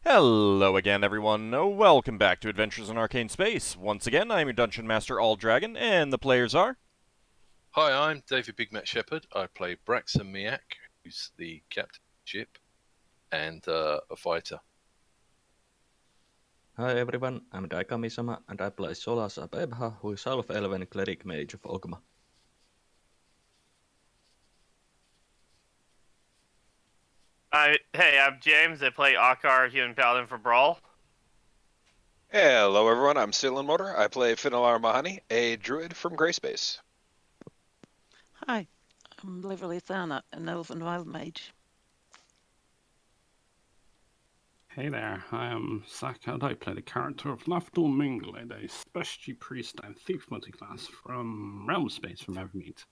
Hello again, everyone. Welcome back to Adventures in Arcane Space. Once again, I am your Dungeon Master, AuldDragon, and the players are... Hi, I'm David Big Mac Shepherd. I play Braxon Miacc, who's the captain of the ship, and a fighter. Hi everyone, I'm Daikami-sama and I play Solas of Ebha, who is Half-Elven Cleric Mage of Ockar. Hey, I'm James. I play Ockar, Human Paladin for Brawl. Hello everyone, I'm Sealan Motor. I play Finnel'ar Mohani, a Druid from Grayspace. Hi, I'm Levalithana, an Elven Wild Mage. Hey there, I am Zach and I play the character of Lafdul Moonglade, a specialty priest and thief multiclass from Realmspace from Evermeet.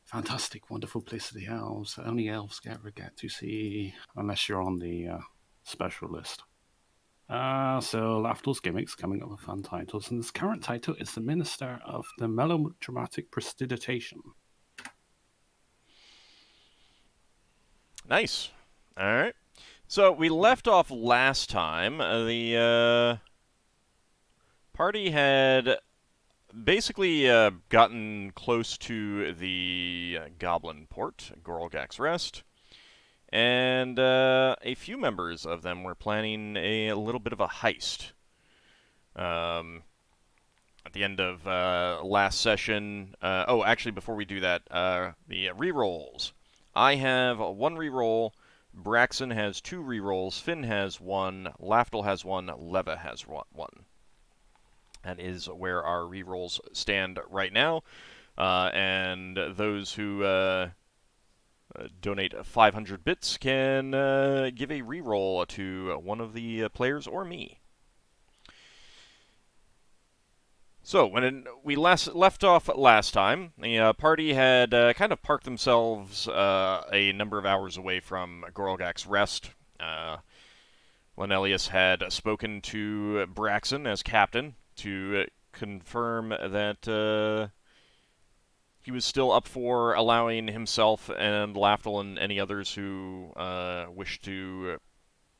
Fantastic, wonderful place of the elves. Only elves ever get to see, unless you're on the special list. So Lafdul's gimmicks coming up with fun titles, and his current title is the Minister of the Melodramatic Prestidigitation. Nice. Alright. So, we left off last time. The party had basically gotten close to the Goblin Port, Gorlgak's Rest, and a few members of them were planning a little bit of a heist. At the end of last session... actually, before we do that, the rerolls. I have one reroll, Braxon has 2 rerolls, Finn has 1, Lafdul has 1, Leva has 1. That is where our rerolls stand right now. And those who donate 500 bits can give a reroll to one of the players or me. So, when we left off last time, the party had kind of parked themselves a number of hours away from Gorlgak's Rest. Lenelius had spoken to Braxon as captain to confirm that he was still up for allowing himself and Lafdul and any others who wished to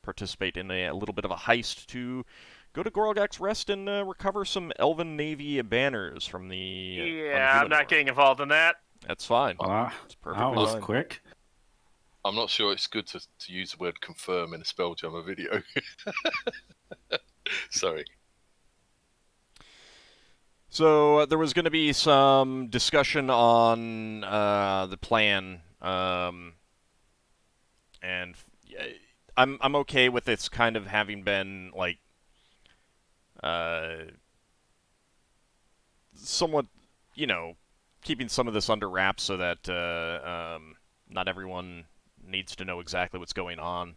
participate in a little bit of a heist to go to Gorlgak's Rest and recover some Elven Navy banners from the... Yeah, I'm not getting involved in that. That's fine. It's perfectly That was fine. quick. I'm not sure it's good to use the word confirm in a Spelljammer video. Sorry. So there was going to be some discussion on the plan, and I'm okay with this kind of having been like somewhat, keeping some of this under wraps so that not everyone needs to know exactly what's going on.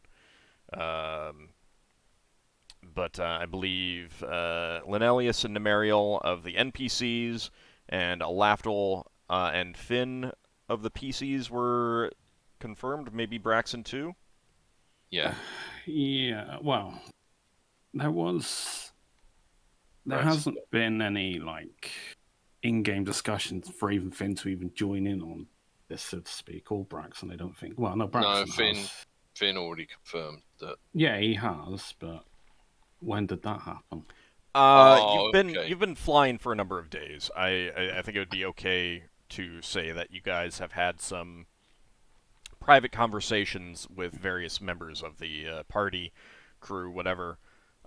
But I believe Lenelius and Nemariel of the NPCs and Lafdul and Finn of the PCs were confirmed. Maybe Braxon too? Yeah. Yeah, well, there hasn't been any, in-game discussions for even Finn to even join in on this, so to speak, or Braxon, I don't think. Well, no, Braxon has. Finn already confirmed that. Yeah, he has, but when did that happen? You've been flying for a number of days. I think it would be okay to say that you guys have had some private conversations with various members of the party, crew, whatever,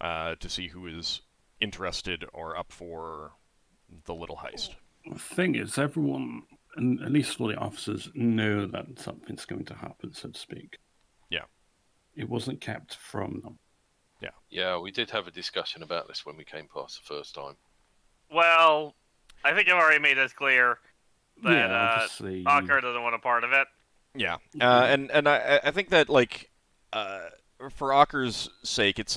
to see who is interested or up for the little heist. The thing is, everyone, and at least all the officers, know that something's going to happen, so to speak. Yeah. It wasn't kept from them. Yeah, we did have a discussion about this when we came past the first time. Well, I think I've already made this clear that obviously. Ockar doesn't want a part of it. Yeah, and I think that, for Ockar's sake, it's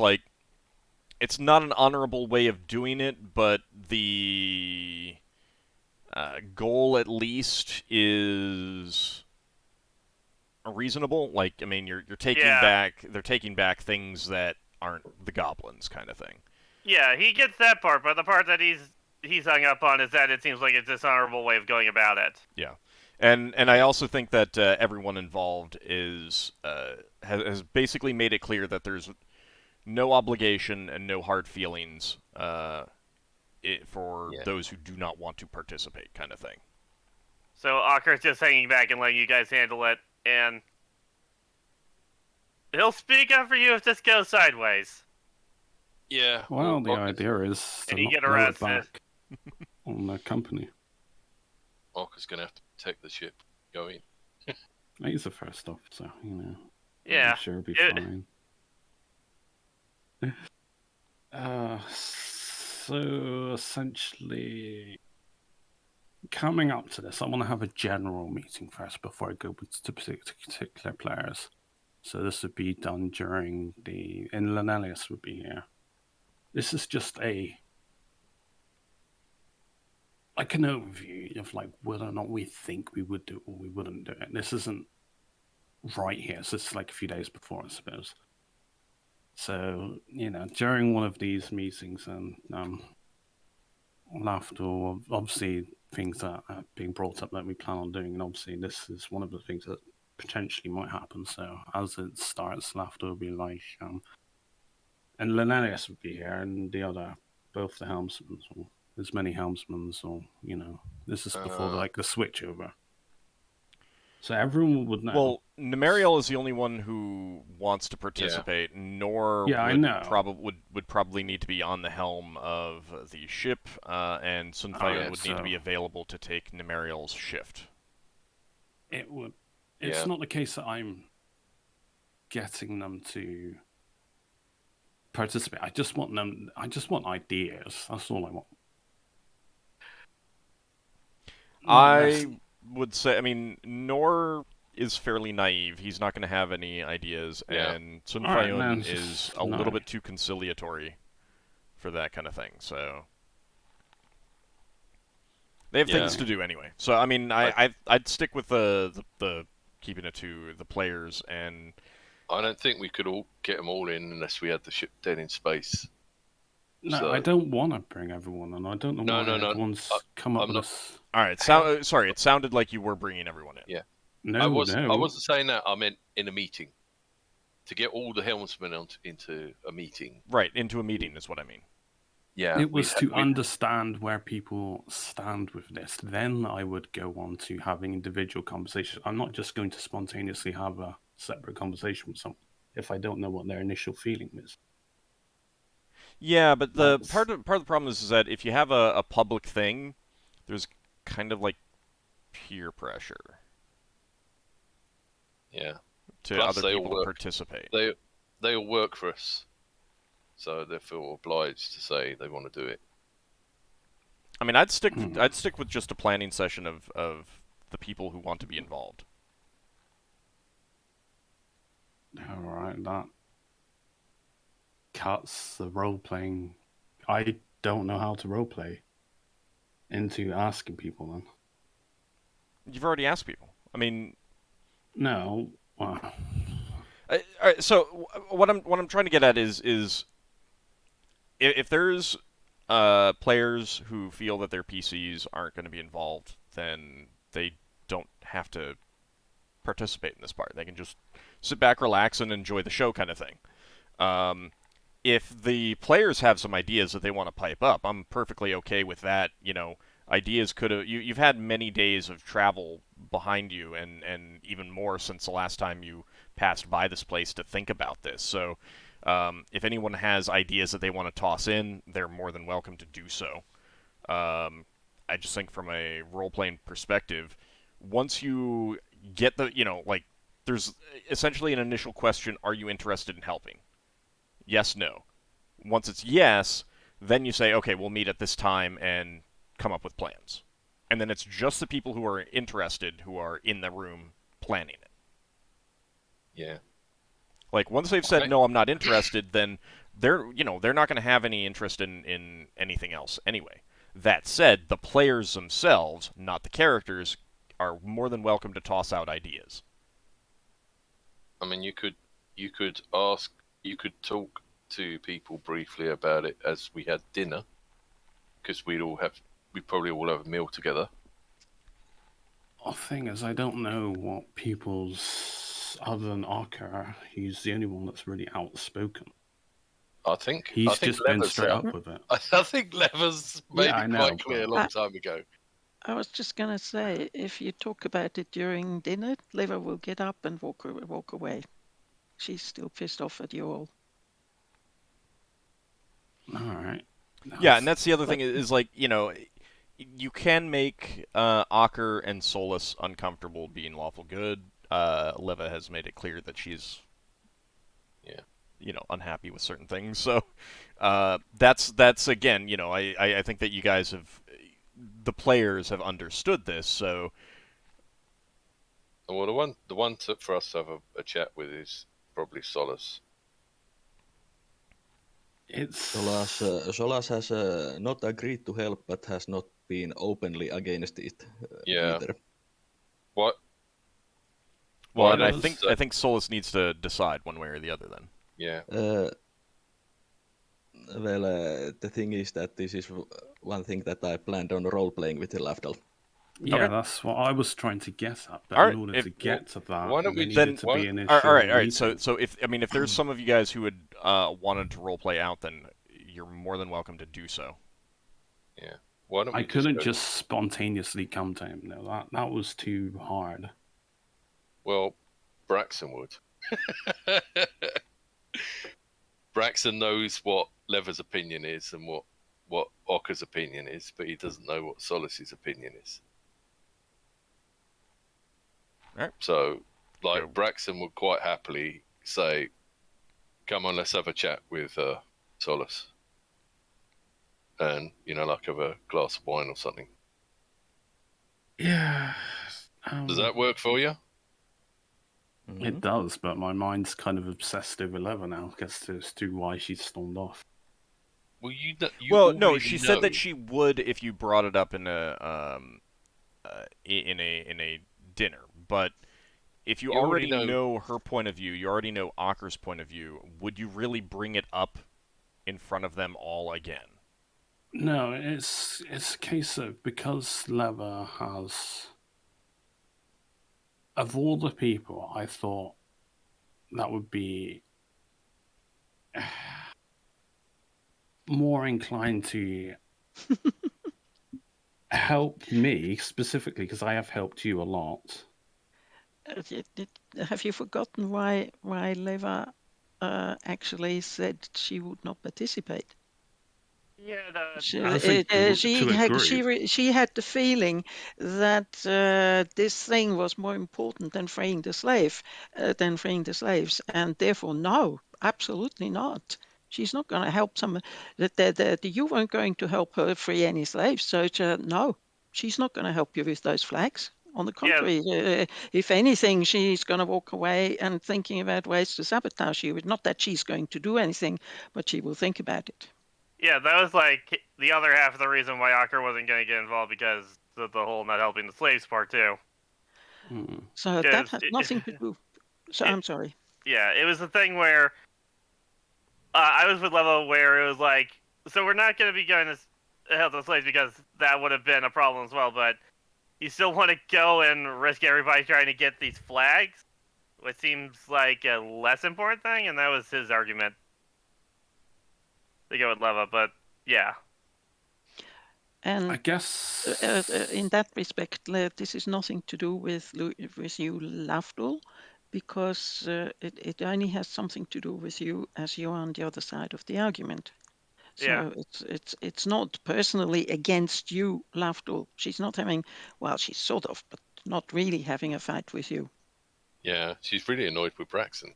it's not an honorable way of doing it, but the goal at least is reasonable. You're taking they're taking back things that aren't the goblins, kind of thing. Yeah, he gets that part, but the part that he's hung up on is that it seems like a dishonorable way of going about it. Yeah. And I also think that everyone involved has basically made it clear that there's no obligation and no hard feelings for Yeah. those who do not want to participate, kind of thing. So Ockar's just hanging back and letting you guys handle it, and he'll speak up for you if this goes sideways. Yeah. Well, the Ockar's- idea is to And you not get blow it arrested. back on the company. Ockar's going to have to protect the ship going. He's the first officer, you know. Yeah. I'm sure it'll be It- fine. So essentially, coming up to this, I want to have a general meeting first before I go to particular players. So this would be done during and Lenelius would be here. This is just an overview of like whether or not we think we would do it or we wouldn't do it. This isn't right here, so it's like a few days before, I suppose. So, during one of these meetings, and Lafdul, obviously things that are being brought up that we plan on doing, and obviously this is one of the things that potentially might happen. So as it starts, Lafdul will be like, and Lenelius would be here, and both the helmsmen, or as many helmsmen, or this is before the switch over. So everyone would know. Well, Nemariel is the only one who wants to participate, nor I know. would probably need to be on the helm of the ship, and Sunfire would need to be available to take Nemariel's shift. It would. It's not the case that I'm getting them to participate. I just want ideas. That's all I want. I would say, Nor is fairly naive. He's not going to have any ideas, and Sunfire is a little bit too conciliatory for that kind of thing. So they have things to do anyway. So I'd stick with the keeping it to the players, and I don't think we could all get them all in unless we had the ship dead in space. No, I don't want to bring everyone, and I don't know why everyone's come up with this. All right, sorry, it sounded like you were bringing everyone in. Yeah. No, I wasn't saying that. I meant in a meeting. To get all the helmsmen into a meeting. Right, into a meeting is what I mean. Yeah. It was to understand where people stand with this. Then I would go on to having individual conversations. I'm not just going to spontaneously have a separate conversation with someone if I don't know what their initial feeling is. Yeah, but the part of the problem is that if you have a public thing, there's kind of like peer pressure. Yeah. To other people to participate. They all work for us, so they feel obliged to say they want to do it. I'd stick with just a planning session of the people who want to be involved. All right, that cuts the role playing. I don't know how to role play into asking people. Then you've already asked people. No. All right, so what I'm trying to get at is if there's players who feel that their PCs aren't going to be involved, then they don't have to participate in this part. They can just sit back, relax, and enjoy the show, kind of thing. If the players have some ideas that they want to pipe up, I'm perfectly okay with that. Ideas could have you've had many days of travel behind you, and even more since the last time you passed by this place to think about this. So if anyone has ideas that they want to toss in, they're more than welcome to do so. I just think from a role-playing perspective, once you get there's essentially an initial question: are you interested in helping? Yes, no. Once it's yes, then you say, okay, we'll meet at this time and come up with plans. And then it's just the people who are interested who are in the room planning it. Yeah. Like, once they've said, no, I'm not interested, then they're not going to have any interest in anything else anyway. That said, the players themselves, not the characters, are more than welcome to toss out ideas. You could talk to people briefly about it as we had dinner, because we probably all have a meal together. The thing is, I don't know what people's, other than Ockar, he's the only one that's really outspoken. I think He's just been Lever's straight up with it. I think Lever's made Yeah, I it know, quite clear a but- long time ago. I was just going to say, if you talk about it during dinner, Liver will get up and walk away. She's still pissed off at you all. All right. Yeah, and that's the other But- thing is like, you know, you can make Ockar and Solas uncomfortable being lawful good. Leva has made it clear that she's, you know, unhappy with certain things. So that's again, you know, I think that you guys have, the players have understood this. So Well, the one for us to have a chat with is probably Solas. It's Solas has not agreed to help, but has not been openly against it Yeah. either. What? well, Why and I does- think Solas needs to decide one way or the other. Then Yeah. The thing is that this is one thing that I planned on role-playing with Lafdul. yeah, Okay. that's what I was trying to get at. But All right, in order if- to get to that, why don't there we needed then- to why- be an all initial right. So meeting. if there's some of you guys who would wanted to roleplay out, then you're more than welcome to do so. Why don't we I couldn't go- just spontaneously come to him. No, that was too hard. Well, Braxon would. Braxon knows what Lever's opinion is and what Ockar's opinion is, but he doesn't know what Solas's opinion is. Alright. So, like, So- Braxon would quite happily say, "Come on, let's have a chat with Solas," and like have a glass of wine or something. Yeah. Does that work for you? It does, but my mind's kind of obsessed over Lever now as to why she's stormed off. Well, you Well, no, already she know. said that she would if you brought it up in a dinner. But if you You already already know- know her point of view, you already know Ockar's point of view. Would you really bring it up in front of them all again? No, it's a case of because Lever has, of all the people, I thought that would be more inclined to help me specifically because I have helped you a lot. Have you forgotten why Leva actually said she would not participate? Yeah, She I think to she had the feeling that this thing was more important than freeing the slaves, and therefore no, absolutely not. She's not going to help some. You weren't going to help her free any slaves, so no, she's not going to help you with those flags. On the contrary, if anything, she's going to walk away and thinking about ways to sabotage you. Not that she's going to do anything, but she will think about it. Yeah, that was like the other half of the reason why Ockar wasn't going to get involved, because of the whole not helping the slaves part too. So that Yes, has nothing to do. So I'm sorry. Yeah, it was the thing where I was with Levo where it was like, so we're not going to be going to help the slaves because that would have been a problem as well, but you still want to go and risk everybody trying to get these flags, which seems like a less important thing, and that was his argument to go with Leva, but yeah. And I guess in that respect, this is nothing to do with you, Lafdul, because it only has something to do with you as you're on the other side of the argument. So Yeah. it's not personally against you, Lafdul. She's not having, well, she's sort of, but not really having a fight with you. Yeah, she's really annoyed with Braxon.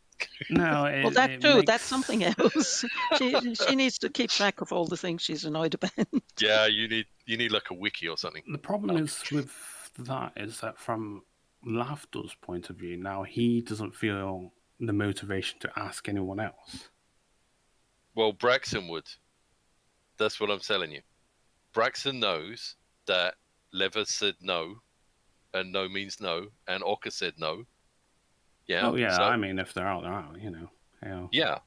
no. Well, that too, that's something else. She needs to keep track of all the things she's annoyed about. Yeah, you need like a wiki or something. The problem is with that is that from Lafdul's point of view, now he doesn't feel the motivation to ask anyone else. Well, Braxon would. That's what I'm telling you. Braxon knows that Lever said no, and no means no, and Ockar said no. Yeah. Oh yeah, so- I mean if they're out, they're out. You know. Yeah. Yeah.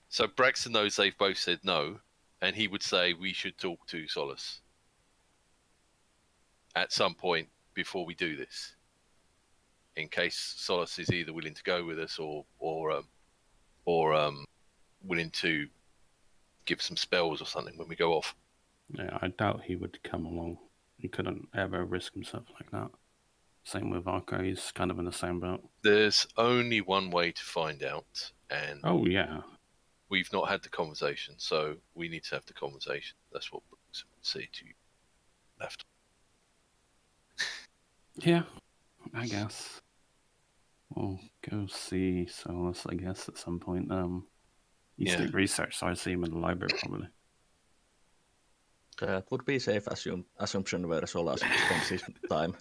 So Braxon knows they've both said no, and he would say we should talk to Solas at some point before we do this, in case Solas is either willing to go with us or willing to give some spells or something when we go off. Yeah, I doubt he would come along. He couldn't ever risk himself like that. Same with Ockar, he's kind of in the same boat. There's only one way to find out, and Oh, yeah. we've not had the conversation, so we need to have the conversation. That's what Braxon would say to you. Left. Yeah, I guess. We'll go see Solas, I guess, at some point. He's doing research, so I see him in the library, probably. That would be safe assumption where Solas spends his time.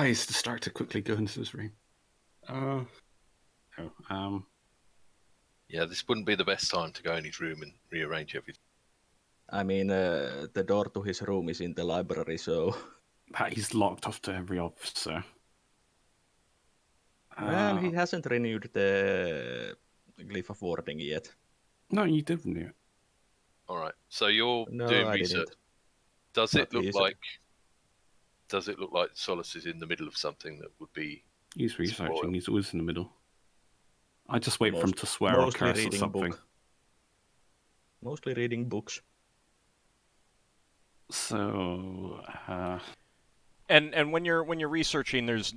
He's distracted to quickly go into his room. Yeah, this wouldn't be the best time to go in his room and rearrange everything. I mean, the door to his room is in the library, so... He's locked off to every officer. Well, he hasn't renewed the Glyph of Warding yet. No, you did renew it. All right, so you're No, doing I research. didn't. Does it But look like? Does it look like Solas is in the middle of something that would be? He's researching, spoiled? he's always in the middle. I just wait for him to swear or mostly curse or reading something. Mostly reading books. So, And when you're researching, there's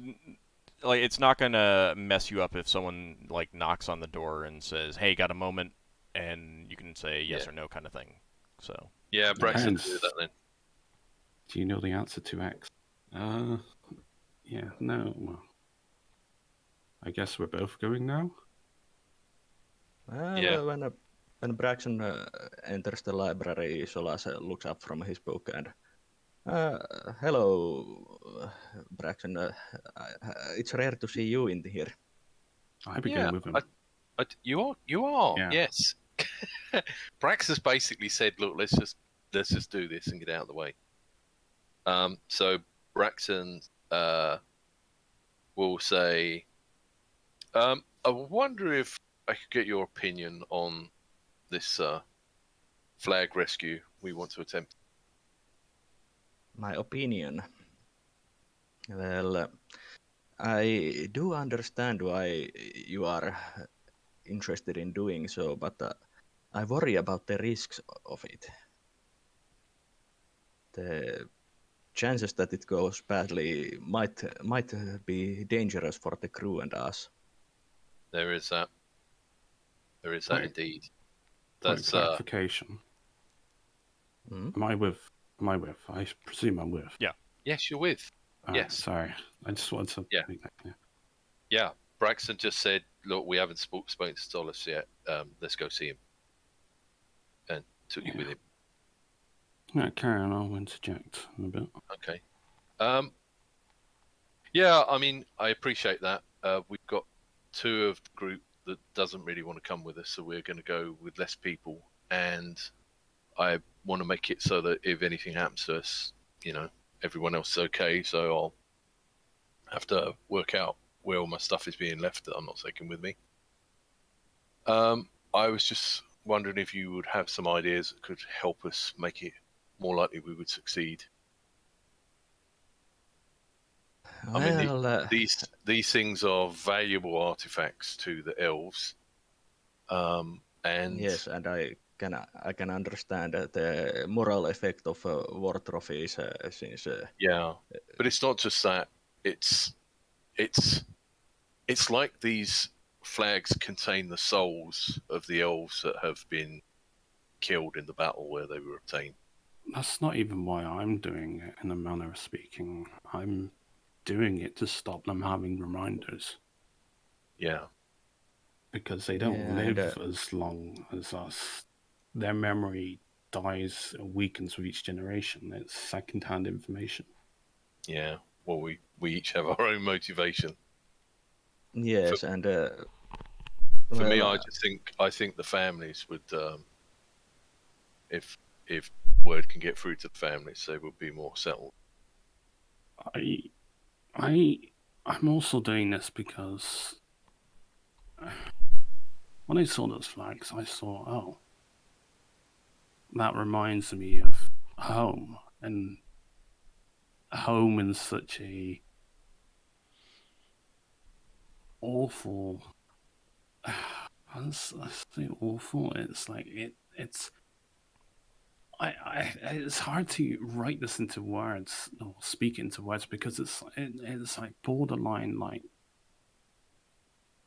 like it's not gonna mess you up if someone like knocks on the door and says, "Hey, got a moment?" and you can say yes or no kind of thing. So Yeah, Braxton Depends. do that then. do you know the answer to X? Yeah, no. Well, I guess we're both going now. Yeah. When Braxon enters the library, Solas looks up from his book and... hello, Braxon. It's rare to see you in here. I begin with him. You are, Yeah. yes. Braxton's basically said, "Look, let's just do this and get out of the way." So Braxton will say, "I wonder if I could get your opinion on this flag rescue we want to attempt." My opinion. Well, I do understand why you are interested in doing so, but I worry about the risks of it. The chances that it goes badly might be dangerous for the crew and us. There is that. There is that Right. indeed. Point That's clarification. Hmm? Am I with? I presume I'm with. yes, you're with. Alright, Yes. Sorry. I just wanted to Yeah. make that clear. Yeah, Braxton just said, "Look, we haven't spoken to Solas yet. Let's go see him." And took you with him. Yeah, carry on. I'll interject in a bit. Okay. Yeah, I mean, I appreciate that. We've got two of the group that doesn't really want to come with us, so we're going to go with less people. And I want to make it so that if anything happens to us, everyone else is okay. So I'll have to work out where all my stuff is being left that I'm not taking with me. I was just wondering if you would have some ideas that could help us make it more likely we would succeed. I mean, Well, these things are valuable artifacts to the elves, and yes, and I can understand the moral effect of war trophies since yeah, but it's not just that. It's like these flags contain the souls of the elves that have been killed in the battle where they were obtained. That's not even why I'm doing it, in a manner of speaking. I'm doing it to stop them having reminders. Yeah, Because they don't Yeah, live and, as long as us. Their memory dies and weakens with each generation. It's second-hand information. yeah. Well, we each have our own motivation. yes, and For me, well, I think the families would, if word can get through to the families, they would be more settled. I'm also doing this because when I saw those flags, I saw, oh, that reminds me of home, and home in such a awful, That's so awful. It's like it's. It's hard to write this into words or speak into words because it's like borderline like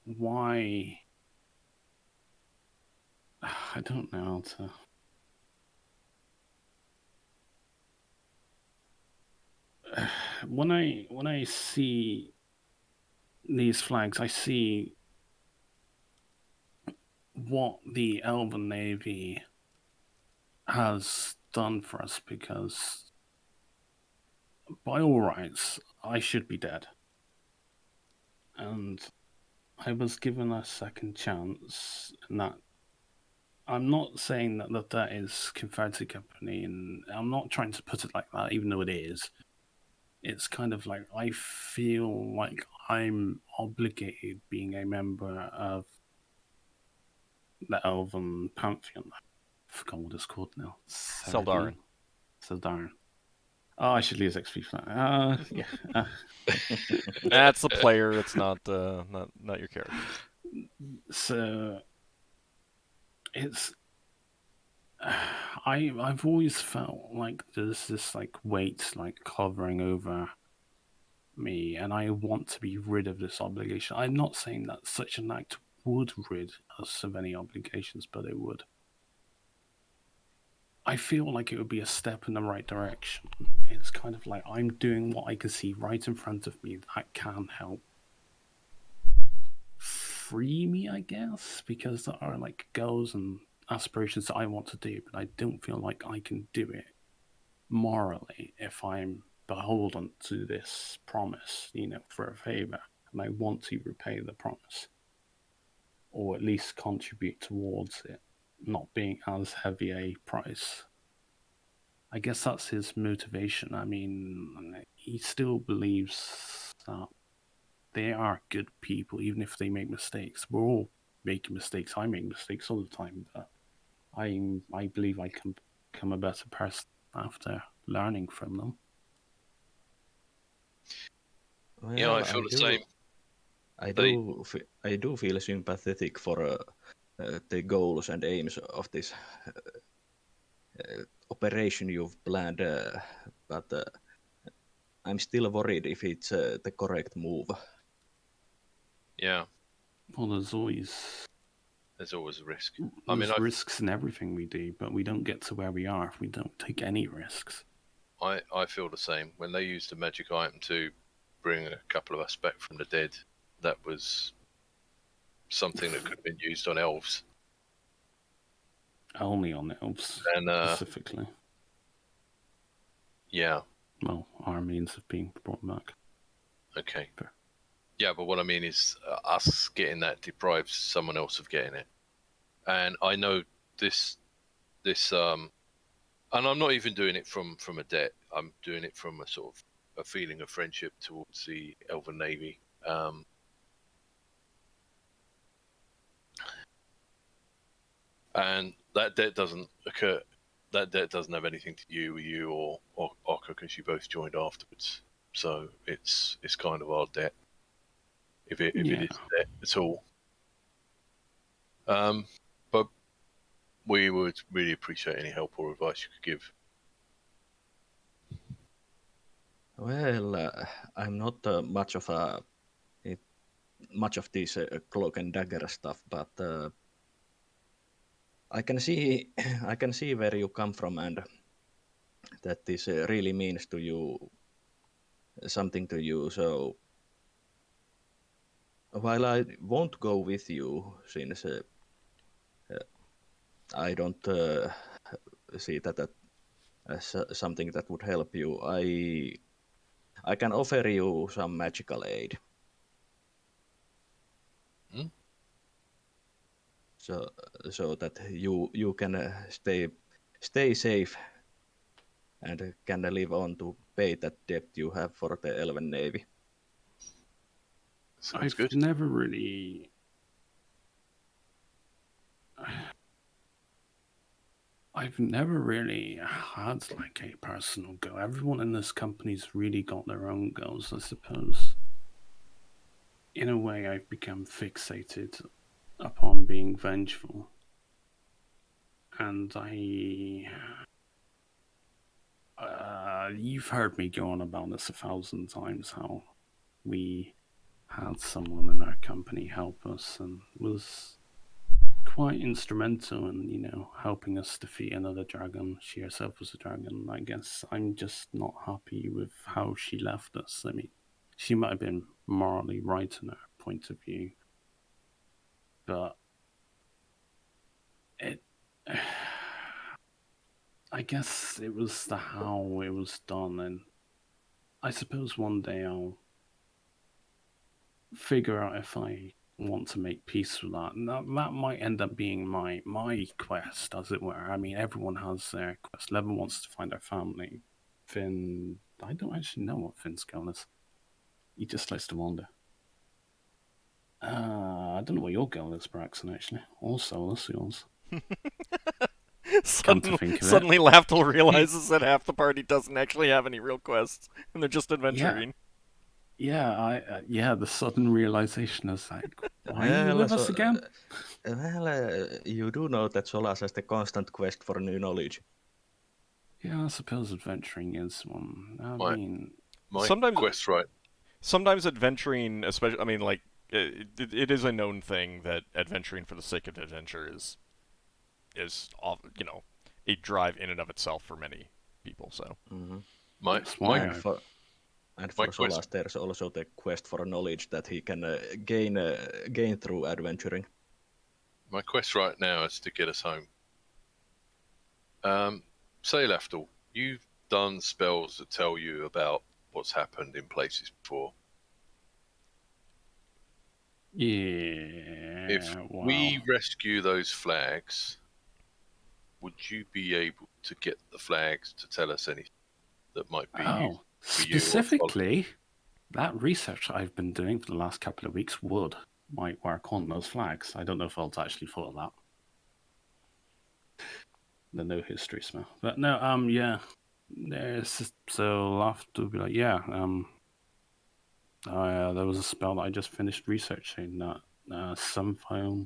why I don't know how to when I see these flags I see what the Elven Navy has done for us because by all rights I should be dead and I was given a second chance and that I'm not saying that is conferred to company, and I'm not trying to put it like that, even though it is. It's kind of like I feel like I'm obligated being a member of the Elven Pantheon. I forgot what it's called now. Seldarin. Seldarin. Oh, I should lose XP for that. Yeah. That's the player. It's not your character. So it's I've always felt like there's this like weight like covering over me, and I want to be rid of this obligation. I'm not saying that such an act would rid us of any obligations, but it would. I feel like it would be a step in the right direction. It's kind of like I'm doing what I can see right in front of me that can help free me, I guess, because there are like goals and aspirations that I want to do, but I don't feel like I can do it morally if I'm beholden to this promise, for a favor, and I want to repay the promise, or at least contribute towards it, not being as heavy a price. I guess that's his motivation. I mean, he still believes that they are good people, even if they make mistakes. We're all making mistakes. I make mistakes all the time, but I believe I can become a better person after learning from them. Well, Yeah, I feel the same. I do feel sympathetic for the goals and aims of this operation you've planned, but I'm still worried if it's the correct move. Yeah. Well, there's always a risk. There's risks in everything we do, but we don't get to where we are if we don't take any risks. I feel the same. When they used a magic item to bring a couple of us back from the dead, that was something that could have been used on elves. Only on elves, and specifically. Yeah. Well, our means of being brought back. Okay. Fair. Yeah, but what I mean is us getting that deprives someone else of getting it. And I know this, and I'm not even doing it from a debt. I'm doing it from a sort of a feeling of friendship towards the Elven Navy. And that debt doesn't occur. That debt doesn't have anything to do with you or Ockar, because you both joined afterwards. So it's kind of our debt, if it is debt at all. But we would really appreciate any help or advice you could give. Well, I'm not much of this cloak and dagger stuff, but I can see where you come from, and that this really means to you something to you. So while I won't go with you, since I don't see that as something that would help you, I can offer you some magical aid. So that you can stay safe and can live on to pay that debt you have for the Elven Navy. Sounds I've good. never really. I've never really had like a personal goal. Everyone in this company's really got their own goals, I suppose. In a way, I've become fixated upon being vengeful. And you've heard me go on about this 1,000 times, how we had someone in our company help us and was quite instrumental in, helping us defeat another dragon. She herself was a dragon. I guess I'm just not happy with how she left us. I mean, she might have been morally right in her point of view, but it... I guess it was the how it was done, and I suppose one day I'll figure out if I want to make peace with that. And that might end up being my quest, as it were. I mean, everyone has their quest. Leva wants to find her family. Finn, I don't actually know what Finn's goal is. He just likes to wander. I don't know what your goal is, Braxon, actually. Or Solas, yours. Come to think of it. Suddenly Lafdul realizes that half the party doesn't actually have any real quests, and they're just adventuring. Yeah, the sudden realization is like, why are you with us again? You do know that Solas has the constant quest for new knowledge. Yeah, I suppose adventuring is one. My sometimes quest, right? Sometimes adventuring, especially, I mean, like, it is a known thing that adventuring for the sake of adventure is a drive in and of itself for many people. So And for Solas, there's also the quest for knowledge that he can gain through adventuring. My quest right now is to get us home. Say, Lafdul, you've done spells that tell you about what's happened in places before. Yeah. If we rescue those flags, would you be able to get the flags to tell us anything that might be useful for you? Specifically, that research I've been doing for the last couple of weeks might work on those flags. I don't know if I'll actually thought of that. The no history smell. But no, yeah. So I'll have to be like, yeah, there was a spell that I just finished researching that somehow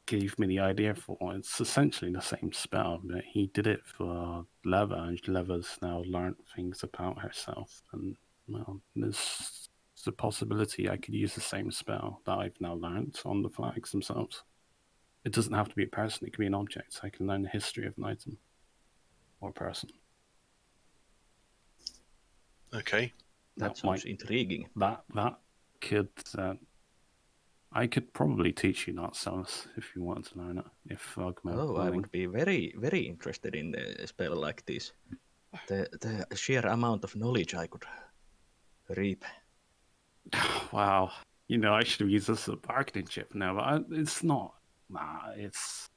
gave me the idea for. It's essentially the same spell, but he did it for Leva, and Leva's now learned things about herself. And, well, there's a possibility I could use the same spell that I've now learned on the flags themselves. It doesn't have to be a person, it can be an object. I can learn the history of an item or person. Okay. That sounds intriguing. That could... I could probably teach you that, Solas, if you wanted to learn it. I would be very, very interested in a spell like this. The sheer amount of knowledge I could reap. Wow. I should have used this as a bargaining chip now, but it's not. It's...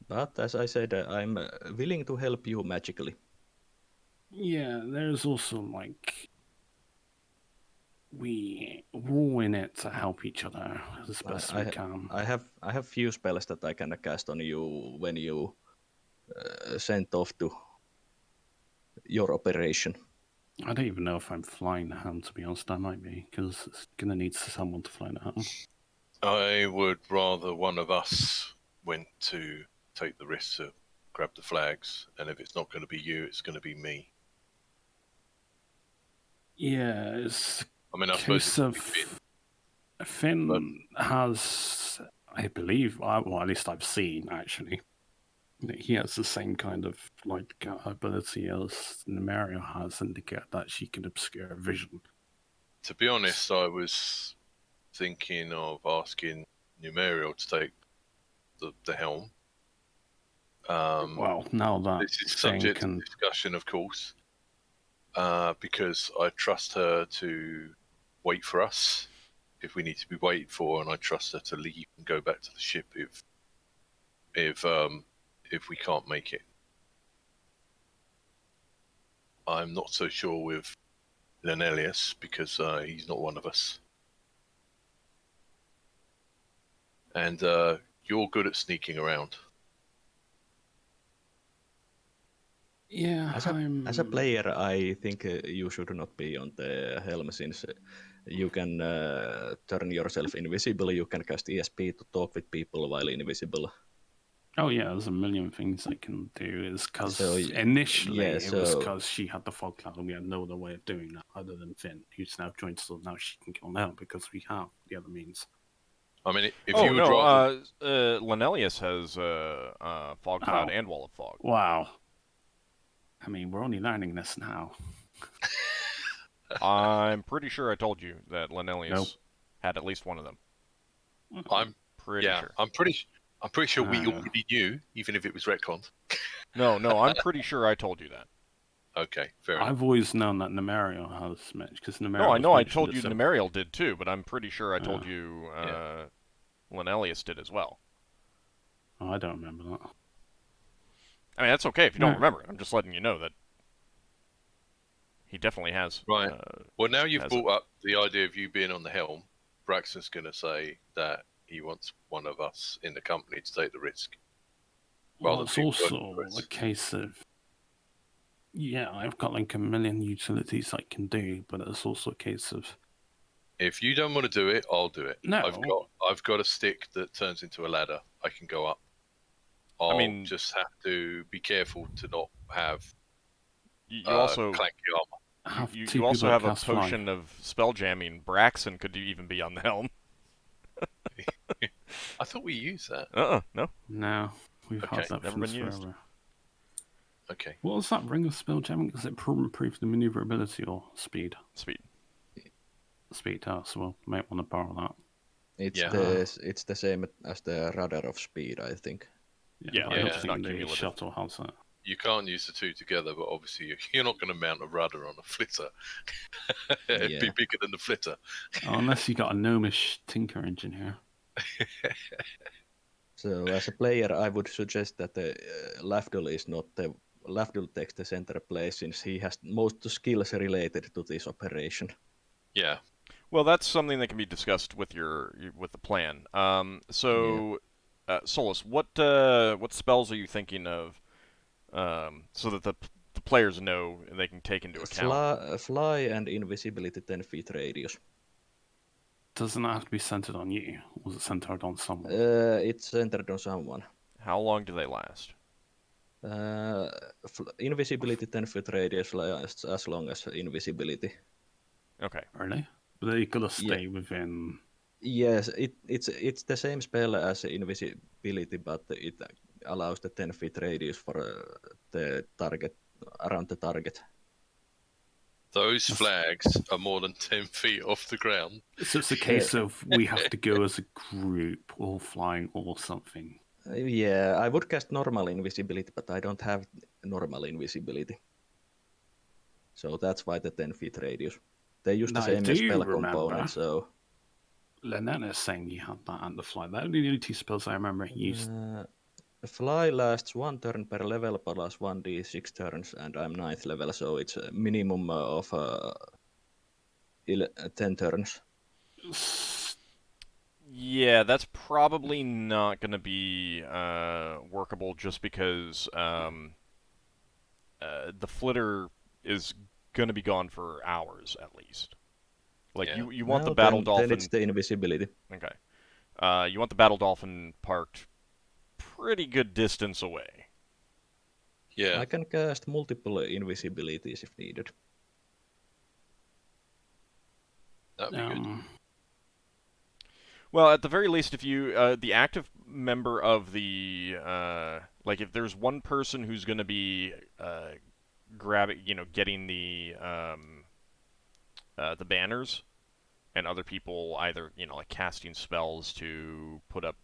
But as I said, I'm willing to help you magically. Yeah, there's also, we're all in it to help each other as best we can. I have few spells that I can cast on you when you sent off to your operation. I don't even know if I'm flying the helm, to be honest. I might be, because it's going to need someone to fly the helm. I would rather one of us went to take the risk to grab the flags, and if it's not going to be you, it's going to be me. Yeah, it's... I suppose Finn has, I believe, well, at least I've seen, actually, that he has the same kind of ability as Numeria has, indicate that she can obscure vision. To be honest, I was thinking of asking Numeria to take the helm. Well, now that this is subject to discussion, of course, because I trust her to wait for us if we need to be waited for, and I trust her to leave and go back to the ship if we can't make it. I'm not so sure with Lenelius because he's not one of us. And you're good at sneaking around. Yeah, As a player, I think you should not be on the helm since you can turn yourself invisible. You can cast ESP to talk with people while invisible. Oh yeah, there's a million things I can do. It's because So, initially yeah, it was so- because she had the fog cloud and we had no other way of doing that other than Finn, who's now joined us. So now she can kill now because we have the other means. I mean, if Oh you would no, rather, Lenelius has Fog Cloud Oh. and Wall of Fog. Wow. I mean, we're only learning this now. I'm pretty sure I told you that Lenelius Nope. had at least one of them. I'm Pretty yeah, sure. I'm pretty sure we Uh. already knew, even if it was retconned. No, I'm pretty sure I told you that. Okay, fair enough. I've always known that Nemeriel has Mage, because Nemeriel. No, I know I mentioned told it you several- Nemeriel did too, but I'm pretty sure I told Oh. you Yeah. Lenelius did as well. Oh, I don't remember that. I mean, that's okay if you don't Yeah. remember it. I'm just letting you know that he definitely has. Right. Well, now you've has brought up the idea of you being on the helm. Braxton's going to say that he wants one of us in the company to take the risk. Well, rather it's than working also for us. a case of, yeah, I've got like a million utilities I can do, but it's also a case of, If you don't want to do it, I'll do it. No. I've got a stick that turns into a ladder. I can go up. I'll mean- just have to be careful to not have You also clanky armor. have you two also people have that a cast fly. potion of spell jamming. Braxon could even be on the helm. I thought we used that. No. No, we've Okay, had that never since been used. forever. Okay. What was that ring of spell jamming? Does it improve the maneuverability or speed? Speed. Speed, so we'll might want to borrow that. It's the same as the radar of speed, I think. Yeah, but I don't it's not think the cumulative. shuttle has that. You can't use the two together, but obviously you're not going to mount a rudder on a flitter. It'd be Yeah. bigger than the flitter. Unless you got a gnomish tinker engineer. So as a player, I would suggest that Lafdul is not the Lafdul takes the center place since he has most skills related to this operation. Yeah. Well, that's something that can be discussed with with the plan. Solas, what spells are you thinking of, so that the players know and they can take into account? Fly and invisibility 10 feet radius. Doesn't that have to be centered on you? Or was it centered on someone? It's centered on someone. How long do they last? Invisibility 10 foot radius lasts as long as invisibility. Okay. Really? But they gotta stay within. Yes, it's the same spell as invisibility, but it allows the 10 feet radius for the target, around the target. Those flags are more than 10 feet off the ground. So it's a case of we have to go as a group, all flying or something. Yeah, I would cast normal invisibility, but I don't have normal invisibility. So that's why the 10 feet radius. They use the I same do spell remember. component, so... Lenana is saying you had that and the fly. That are the only two spells I remember he used. Fly lasts 1 turn per level plus 1d6 turns, and I'm 9th level, so it's a minimum of 10 turns. Yeah, that's probably not going to be workable just because the flitter is going to be gone for hours at least. Like Yeah. you want No, the battle then dolphin. it's the invisibility. Okay. You want the battle dolphin parked pretty good distance away. Yeah. I can cast multiple invisibilities if needed. That'd be good. Well, at the very least, if you the active member of the like, if there's one person who's going to be grabbing, getting the banners, and other people either like casting spells to put up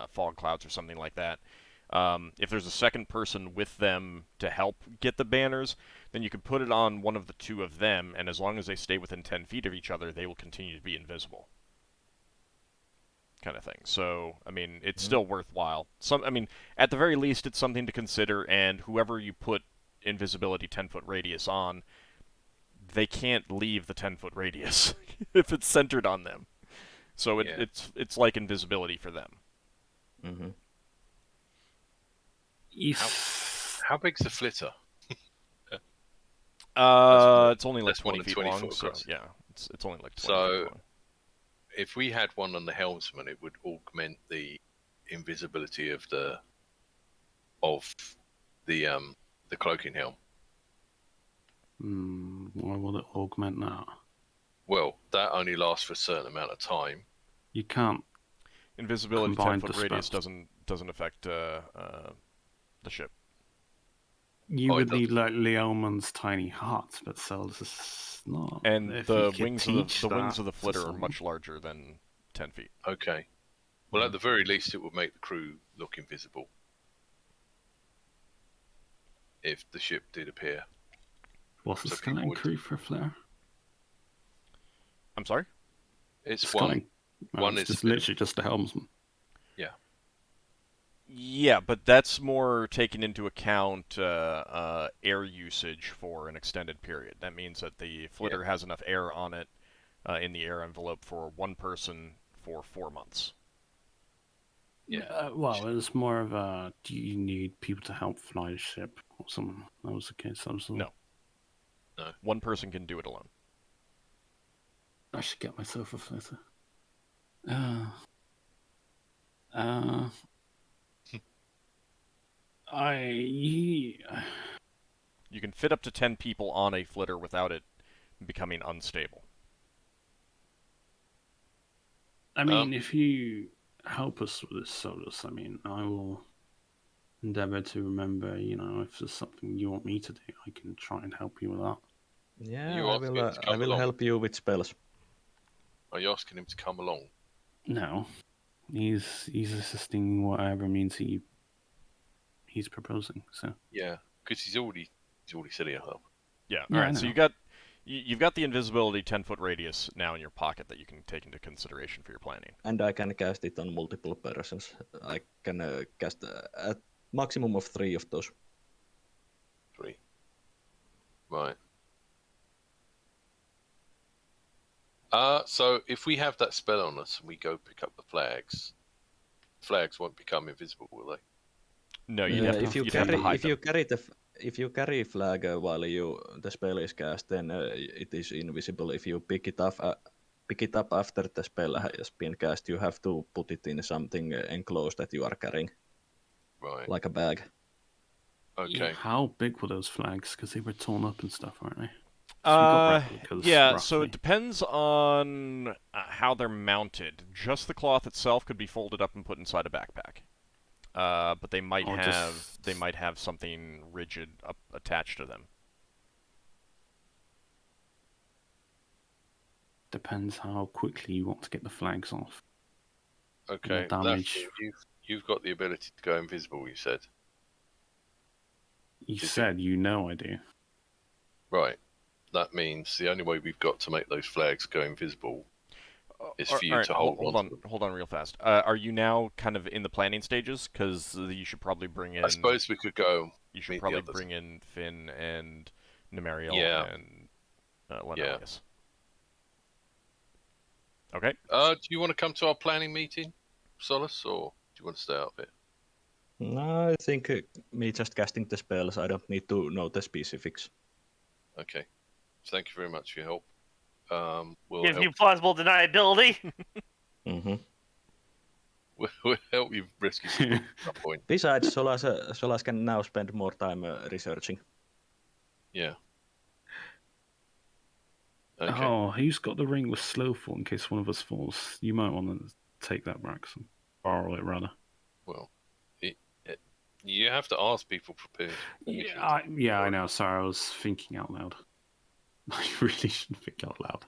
fog clouds or something like that. If there's a second person with them to help get the banners, then you can put it on one of the two of them, and as long as they stay within 10 feet of each other, they will continue to be invisible. Kind of thing. So, I mean, it's still worthwhile. At the very least, it's something to consider, and whoever you put invisibility 10-foot radius on, they can't leave the 10-foot radius if it's centered on them. So it's like invisibility for them. Mm-hmm. How big's the flitter? It's only like that's more 20 than feet 20 long, foot so across. yeah, it's only like 20 So- feet long. If we had one on the helmsman, it would augment the invisibility of the cloaking helm. Why will it augment that? Well, that only lasts for a certain amount of time. You can't. Invisibility Combined 10-foot the radius spells. doesn't affect the ship. You Oh, it would need like Leoman's tiny hut, but Solas is not. And If the you could wings teach of the wings that of the to flitter are someone- much larger than 10 feet. Okay. Well, at the very least, it would make the crew look invisible if the ship did appear. What's the so skeleton people would- crew for a flare? I'm sorry? It's Skeleton. one it's is just literally just the helmsman. Yeah, but that's more taking into account air usage for an extended period. That means that the flitter has enough air on it in the air envelope for one person for 4 months. Yeah. Well, it's more of a. Do you need people to help fly the ship or something? That was the case. No. One person can do it alone. I should get myself a flitter. You can fit up to 10 people on a flitter without it becoming unstable. I mean, if you help us with this, Solas, I mean, I will endeavor to remember, if there's something you want me to do, I can try and help you with that. Yeah, You I asking will. him to I come will along? help you with spells. Are you asking him to come along? No. He's assisting whatever means he's proposing, so. Yeah, because he's already said he'll help. Yeah. Yeah, All I right. So know. you've got the invisibility 10-foot radius now in your pocket that you can take into consideration for your planning. And I can cast it on multiple persons. I can cast a maximum of 3 of those. 3. Right. So if we have that spell on us and we go pick up the flags won't become invisible, will they? No, you'd have to, if you you'd have to carry hide if you them. carry if you carry flag while the spell is cast, then it is invisible. If you pick it up after the spell has been cast, you have to put it in something enclosed that you are carrying, Right. like a bag. Okay. How big were those flags? Because they were torn up and stuff, weren't they? So we got replicas, Yeah, so roughly. it depends on how they're mounted. Just the cloth itself could be folded up and put inside a backpack. But they might Or have something rigid attached to them. Depends how quickly you want to get the flags off. Okay. damage. Lafdul, you've got the ability to go invisible, you said. You Did you? said I do. Right. That means the only way we've got to make those flags go invisible is for you to hold on to them. Hold on real fast. Are you now kind of in the planning stages? Because you should probably bring in... I suppose we could go You should meet the probably others. bring in Finn and Nemariel Yeah. and Lenelius. Okay. Do you want to come to our planning meeting, Solas, or do you want to stay out of it? No, I think me just casting the spells, I don't need to know the specifics. Okay. Thank you very much for your help. We'll Gives help. you plausible deniability. Mm-hmm. We'll help you rescue people at some point. Besides, Solas can now spend more time researching. Yeah. Okay. Oh, who's got the ring with slow fall in case one of us falls? You might want to take that, Braxon. Borrow it, rather. Well, you have to ask people for permission. Yeah, I know. Sorry, I was thinking out loud. I really shouldn't think out loud.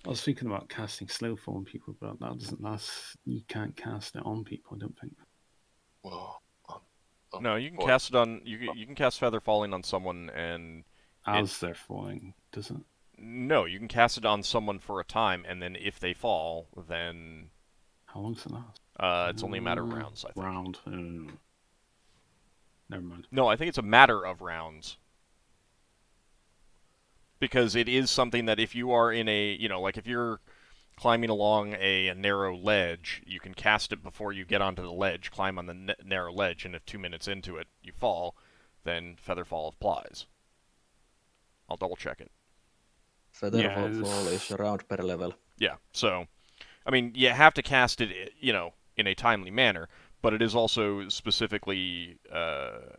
I was thinking about casting slow fall on people, but you can't cast it on people, I don't think. Well, No, you can cast it on... You can cast Feather Falling on someone and... As they're falling, does it? No, you can cast it on someone for a time, and then if they fall, then... How long does it last? It's only a matter of rounds, I think. Round. Never mind. No, I think it's a matter of rounds. Because it is something that if you are in a... like if you're climbing along a narrow ledge, you can cast it before you get onto the ledge, climb on the narrow ledge, and if 2 minutes into it you fall, then Featherfall applies. I'll double check it. Featherfall is around per level. Yeah, so, I mean, you have to cast it, in a timely manner, but it is also specifically, the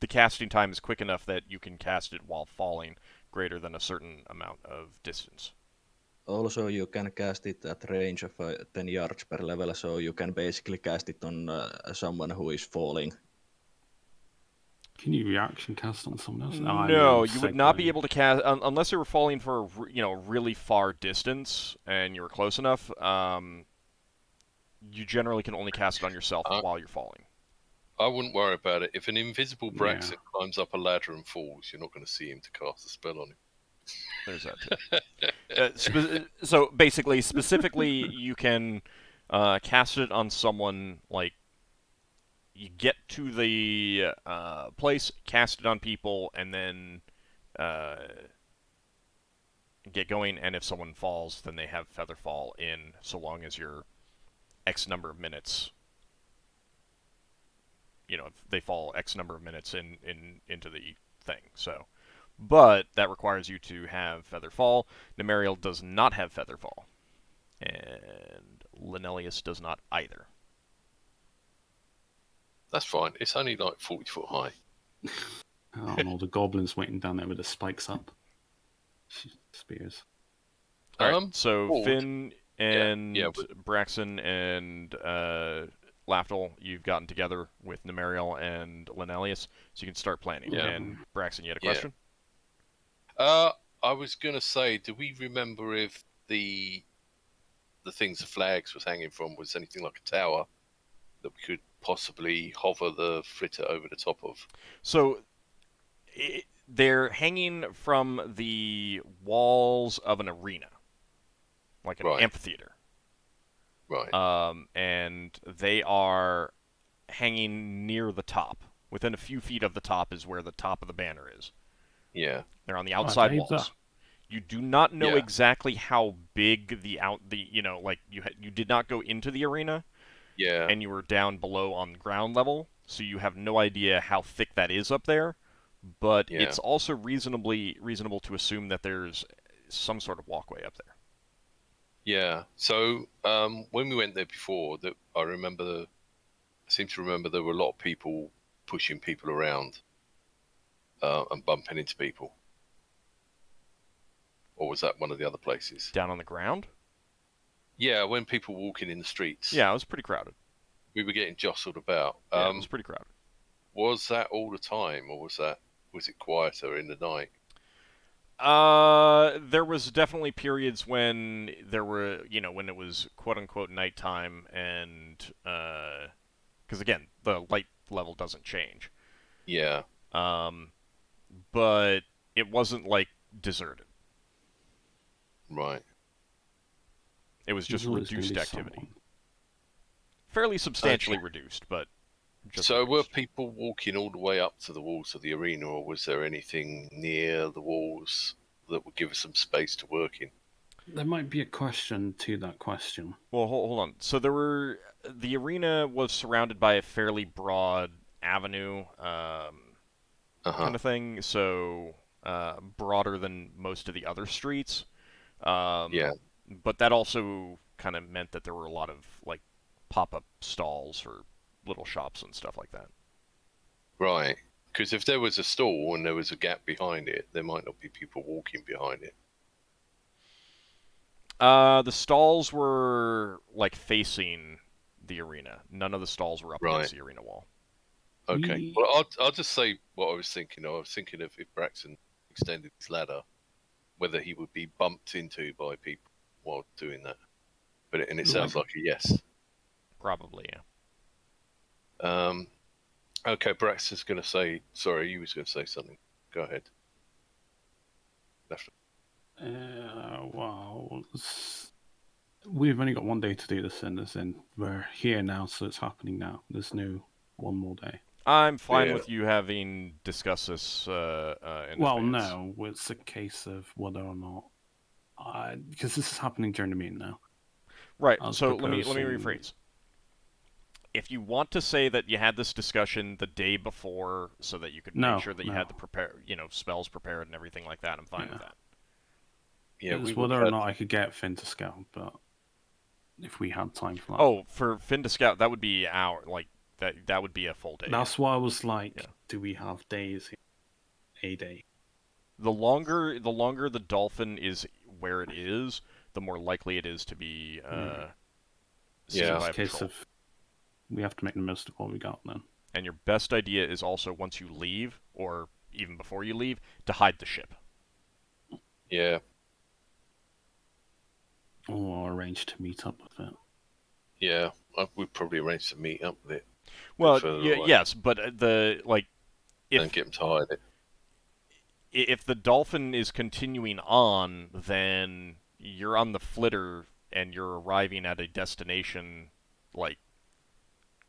casting time is quick enough that you can cast it while falling greater than a certain amount of distance. Also, you can cast it at range of 10 yards per level, so you can basically cast it on someone who is falling. Can you reaction cast on someone else? No, you would not be able to cast unless they were falling for a really far distance and you were close enough. You generally can only cast it on yourself while you're falling. I wouldn't worry about it. If an invisible Braxon climbs up a ladder and falls, you're not going to see him to cast a spell on him. There's that too. So basically, specifically, you can cast it on someone, like, you get to the place, cast it on people, and then get going, and if someone falls, then they have Featherfall in, so long as you're X number of minutes. If they fall X number of minutes into the thing, so... But that requires you to have Featherfall. Nemariel does not have Featherfall. And Linelius does not either. That's fine. It's only like 40 foot high. And all the goblins waiting down there with the spikes up. Spears. Alright, so Old. Finn and but... Braxon and Lafdul, you've gotten together with Nemariel and Linelius, so you can start planning. Yeah. And Braxon, you had a question? I was going to say, do we remember if the things the flags was hanging from was anything like a tower that we could possibly hover the fritter over the top of? So, they're hanging from the walls of an arena, like an amphitheater. Right. And they are hanging near the top. Within a few feet of the top is where the top of the banner is. Yeah. They're on the outside walls. You do not know exactly how big you did not go into the arena. Yeah. And you were down below on ground level, so you have no idea how thick that is up there. But it's also reasonable to assume that there's some sort of walkway up there. Yeah. So when we went there before, I seem to remember there were a lot of people pushing people around and bumping into people. Or was that one of the other places? Down on the ground? Yeah, when people were walking in the streets. Yeah, it was pretty crowded. We were getting jostled about. Yeah, it was pretty crowded. Was that all the time, or was it quieter in the night? There was definitely periods when there were, when it was quote-unquote nighttime, and, because again, the light level doesn't change. Yeah. But it wasn't, like, deserted. Right. It was just reduced activity. Fairly substantially reduced, but just So reduced. were people walking all the way up to the walls of the arena, or was there anything near the walls that would give us some space to work in? There might be a question to that question. Well, hold on. So the arena was surrounded by a fairly broad avenue, kind of thing. So broader than most of the other streets. Yeah. But that also kind of meant that there were a lot of like pop-up stalls for little shops and stuff like that. Right. Because if there was a stall and there was a gap behind it, there might not be people walking behind it. The stalls were like facing the arena. None of the stalls were up against the arena wall. Okay. Well, I'll just say what I was thinking. I was thinking if Braxon extended his ladder, whether he would be bumped into by people while doing that. But it sounds like a yes. Probably, yeah. Okay, Braxton's going to say... Sorry, you was going to say something. Go ahead. Well, we've only got one day to do this, and we're here now, so it's happening now. There's no one more day. I'm fine with you having discussed this in advance. No, it's a case of whether or not because this is happening during the meeting now. Right. I was So let me proposing- rephrase. If you want to say that you had this discussion the day before, so that you could make sure that you had the spells prepared and everything like that, I'm fine with that. Yeah, It was we whether or not I could get Finn to scout, but if we had time for that. Oh, for Finn to scout, that would be that would be a full day. That's why I was like, do we have days? A day. The longer the dolphin is where it is, the more likely it is to be seen Yeah. by a Case patrol. of we have to make the most of what we got then. And your best idea is also once you leave, or even before you leave, to hide the ship. Yeah. Or arrange to meet up with it. Yeah. We'd probably arrange to meet up with it. Well, further away. yes, but And if get them to hide it. if the dolphin is continuing on, then you're on the flitter and you're arriving at a destination, like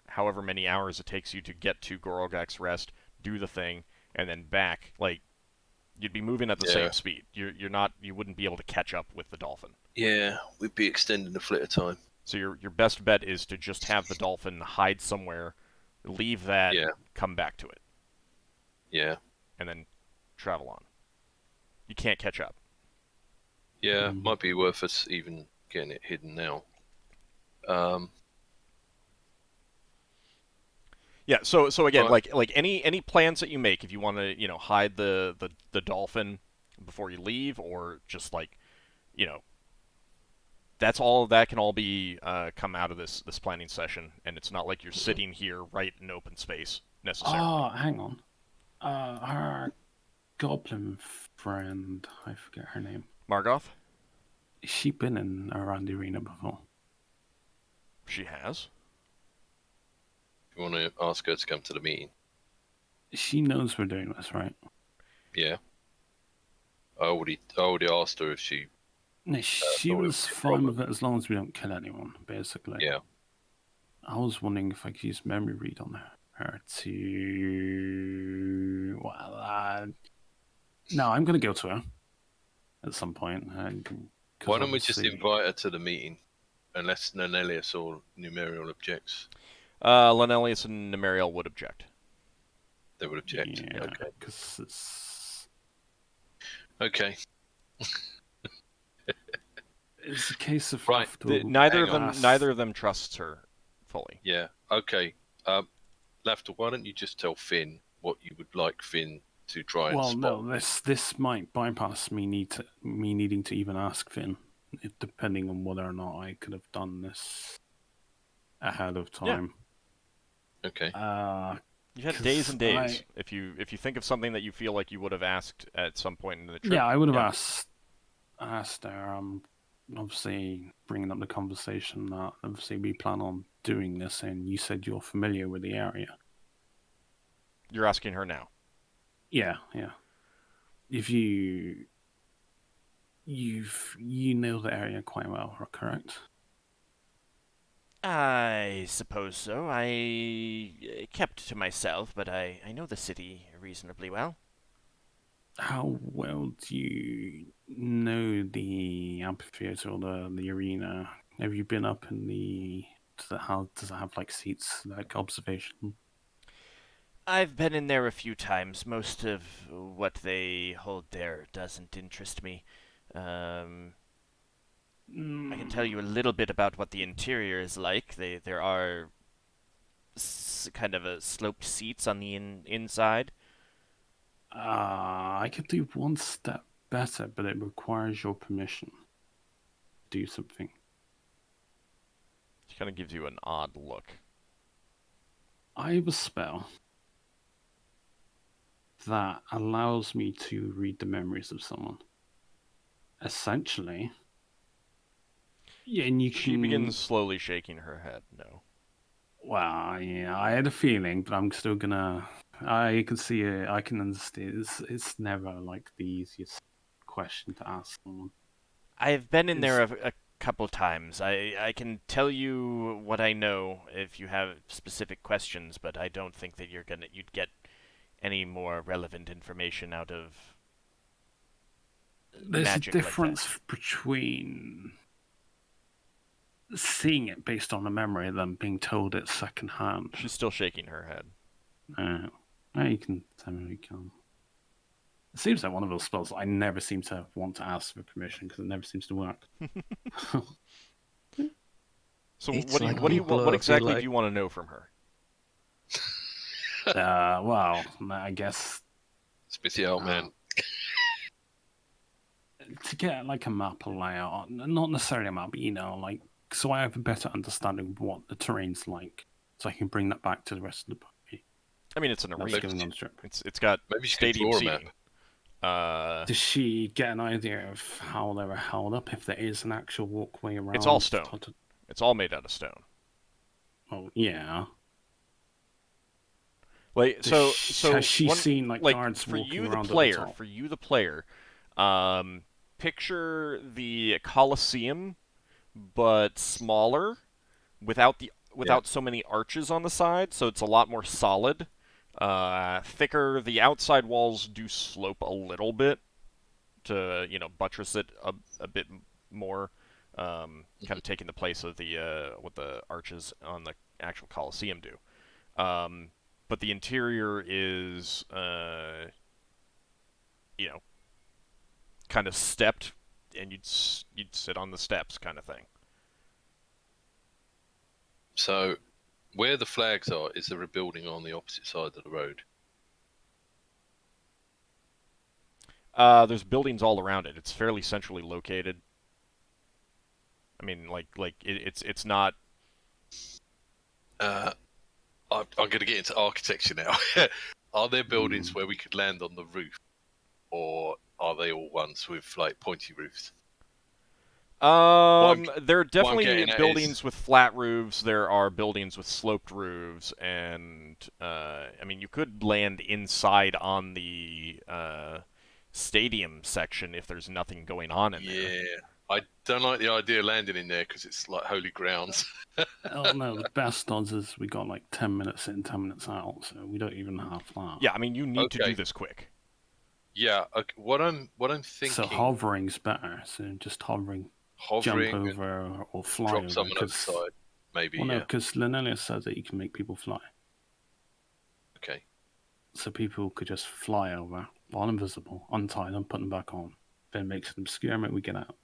however many hours it takes you to get to Gorogak's Rest, do the thing, and then back. Like you'd be moving at the same speed. You wouldn't be able to catch up with the dolphin. Yeah, we'd be extending the flitter time. So your best bet is to just have the dolphin hide somewhere, leave that, come back to it. Yeah. And then travel on. You can't catch up. Yeah, might be worth us even getting it hidden now. Yeah, so again, Right. like any plans that you make, if you want to, hide the dolphin before you leave, or just like, that can all be come out of this planning session, and it's not like you're sitting here right in open space necessarily. Oh, hang on. Our goblin friend, I forget her name. Margoth? Has she been around the arena before? She has. You want to ask her to come to the meeting? She knows we're doing this, right? Yeah. I already asked her if she. No, she thought it was was a fine problem. with it as long as we don't kill anyone, basically. Yeah. I was wondering if I could use memory read on her to. Well, no, I'm going to go to her at some point. Why don't we just invite her to the meeting, unless Nanelius or Numerial objects? Lenelius and Nemeriel would object. They would object. Yeah, Okay. because it's. Okay. It's a case of Right. Neither Hang of them trusts her fully. Yeah. Okay. Lafdul, why don't you just tell Finn what you would like Finn to try and Well, spot? no, this might bypass me needing to even ask Finn, depending on whether or not I could have done this ahead of time. Okay. You've had 'Cause days and days. If you think of something that you feel like you would have asked at some point in the trip. Yeah, I would have asked her. Obviously bringing up the conversation that obviously we plan on doing this, and you said you're familiar with the area. You're asking her now. Yeah. If you know the area quite well, correct? I suppose so. I kept to myself, but I know the city reasonably well. How well do you know the amphitheater or the arena? Have you been up in does it have like seats, like observation? I've been in there a few times. Most of what they hold there doesn't interest me. I can tell you a little bit about what the interior is like. There are kind of a sloped seats on the inside. I could do one step better, but it requires your permission. Do something. She kind of gives you an odd look. I have a spell that allows me to read the memories of someone. Essentially. Yeah, and you She can... begins slowly shaking her head. No. Well, yeah, I had a feeling, but I'm still gonna... I can see it, I can understand. It's never, like, the easiest question to ask someone. I've been in there a couple times. I can tell you what I know if you have specific questions, but I don't think that you'd get any more relevant information out of There's magic a like difference between seeing it based on a memory than being told it secondhand. She's still shaking her head. You can tell me you can. It seems like one of those spells I never seem to want to ask for permission because it never seems to work. So It's what like do you people what feel exactly like- do you want to know from her? Well, I guess Spit it out, man. to get like a map or layout, not necessarily a map, but like so I have a better understanding of what the terrain's like, so I can bring that back to the rest of the party. I mean, it's an That's arena. going on the trip. It's got Maybe she could stadium draw a map. seating. Does she get an idea of how they were held up? If there is an actual walkway around? It's all stone. It's all made out of stone. Oh yeah. Like so Has she seen like guards for walking you the around player, at the top? for you the player, picture the Colosseum but smaller without so many arches on the side, so it's a lot more solid. Thicker. The outside walls do slope a little bit to buttress it a bit more, kind of taking the place of the what the arches on the actual Colosseum do. But the interior is kind of stepped, and you'd sit on the steps, kind of thing. So, where the flags are, is there a building on the opposite side of the road? There's buildings all around it. It's fairly centrally located. I mean, it's not. I'm going to get into architecture now. Are there buildings where we could land on the roof, or are they all ones with like pointy roofs? There are getting definitely at buildings is- with flat roofs. There are buildings with sloped roofs, and I mean, you could land inside on the stadium section if there's nothing going on in there. Yeah, I don't like the idea of landing in there because it's like holy grounds. Oh no, the best odds is we got like 10 minutes in, 10 minutes out, so we don't even have that. Yeah, I mean, you need to do Okay. this quick. Yeah, okay, what I'm thinking. So hovering's better. So just hovering, hovering jump and over or fly drop over. someone over the side, maybe. Well, no, Yeah. because Linnaeus says that you can make people fly. Okay. So people could just fly over while invisible, untie them, put them back on. Then makes them skirmish, we get out.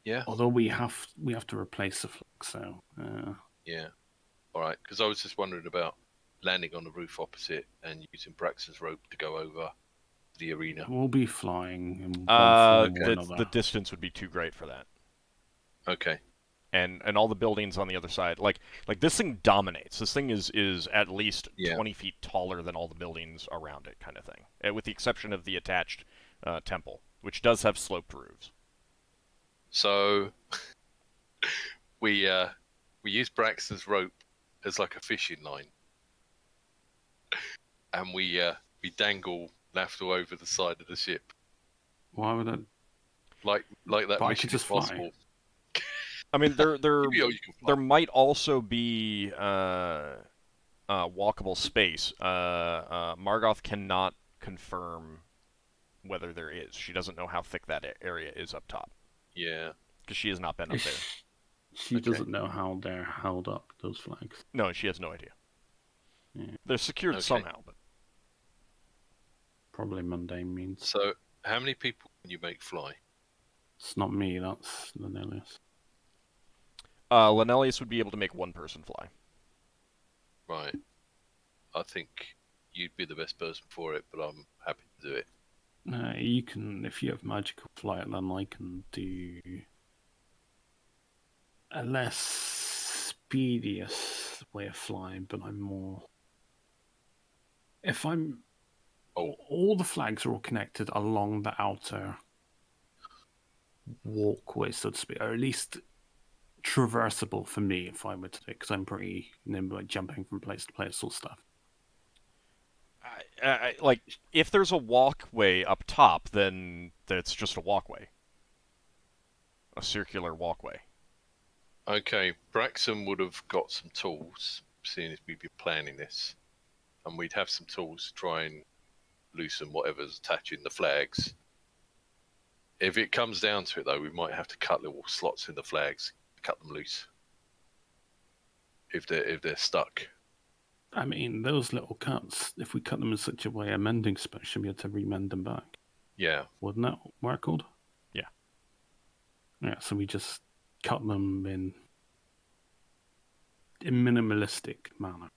Yeah. Although we have to replace the flag, so Yeah. All right. Because I was just wondering about landing on the roof opposite and using Braxon's rope to go over the arena. we'll be flying in one form or another. The distance would be too great for that. Okay. And all the buildings on the other side, like this thing dominates. This thing is at least 20 feet taller than all the buildings around it, kind of thing, with the exception of the attached temple, which does have sloped roofs. So we use Braxton's rope as like a fishing line, and we dangle Lafdul over the side of the ship, Why would I? like that But I Mission could just fly. Impossible. I mean, there You can fly. there might also be walkable space. Margoth cannot confirm whether there is. She doesn't know how thick that area is up top Yeah. because she has not been up there. She doesn't know how they're held up, those flags. No, she has no idea. Yeah. They're secured Okay. somehow, but Probably mundane means. So how many people can you make fly? It's not me, that's Linnaeus. Linnaeus would be able to make one person fly. Right. I think you'd be the best person for it, but I'm happy to do it. You can, if you have magical flight, then I can do a less speediest way of flying, but I'm more. If I'm. Oh. All the flags are all connected along the outer walkway, so to speak, or at least traversable for me if I were to do it, because I'm pretty nimble at jumping from place to place, sort of stuff. Like, if there's a walkway up top, then it's just a walkway. A circular walkway. Okay, Braxon would have got some tools, seeing as we'd be planning this, and we'd have some tools to try and loosen whatever's attaching the flags. If it comes down to it, though, we might have to cut little slots in the flags, cut them loose. If they're stuck. I mean, those little cuts, if we cut them in such a way, a mending spell should be able to remend them back. Yeah. Wouldn't that work, Old? Yeah. Yeah, so we just cut them in minimalistic manner.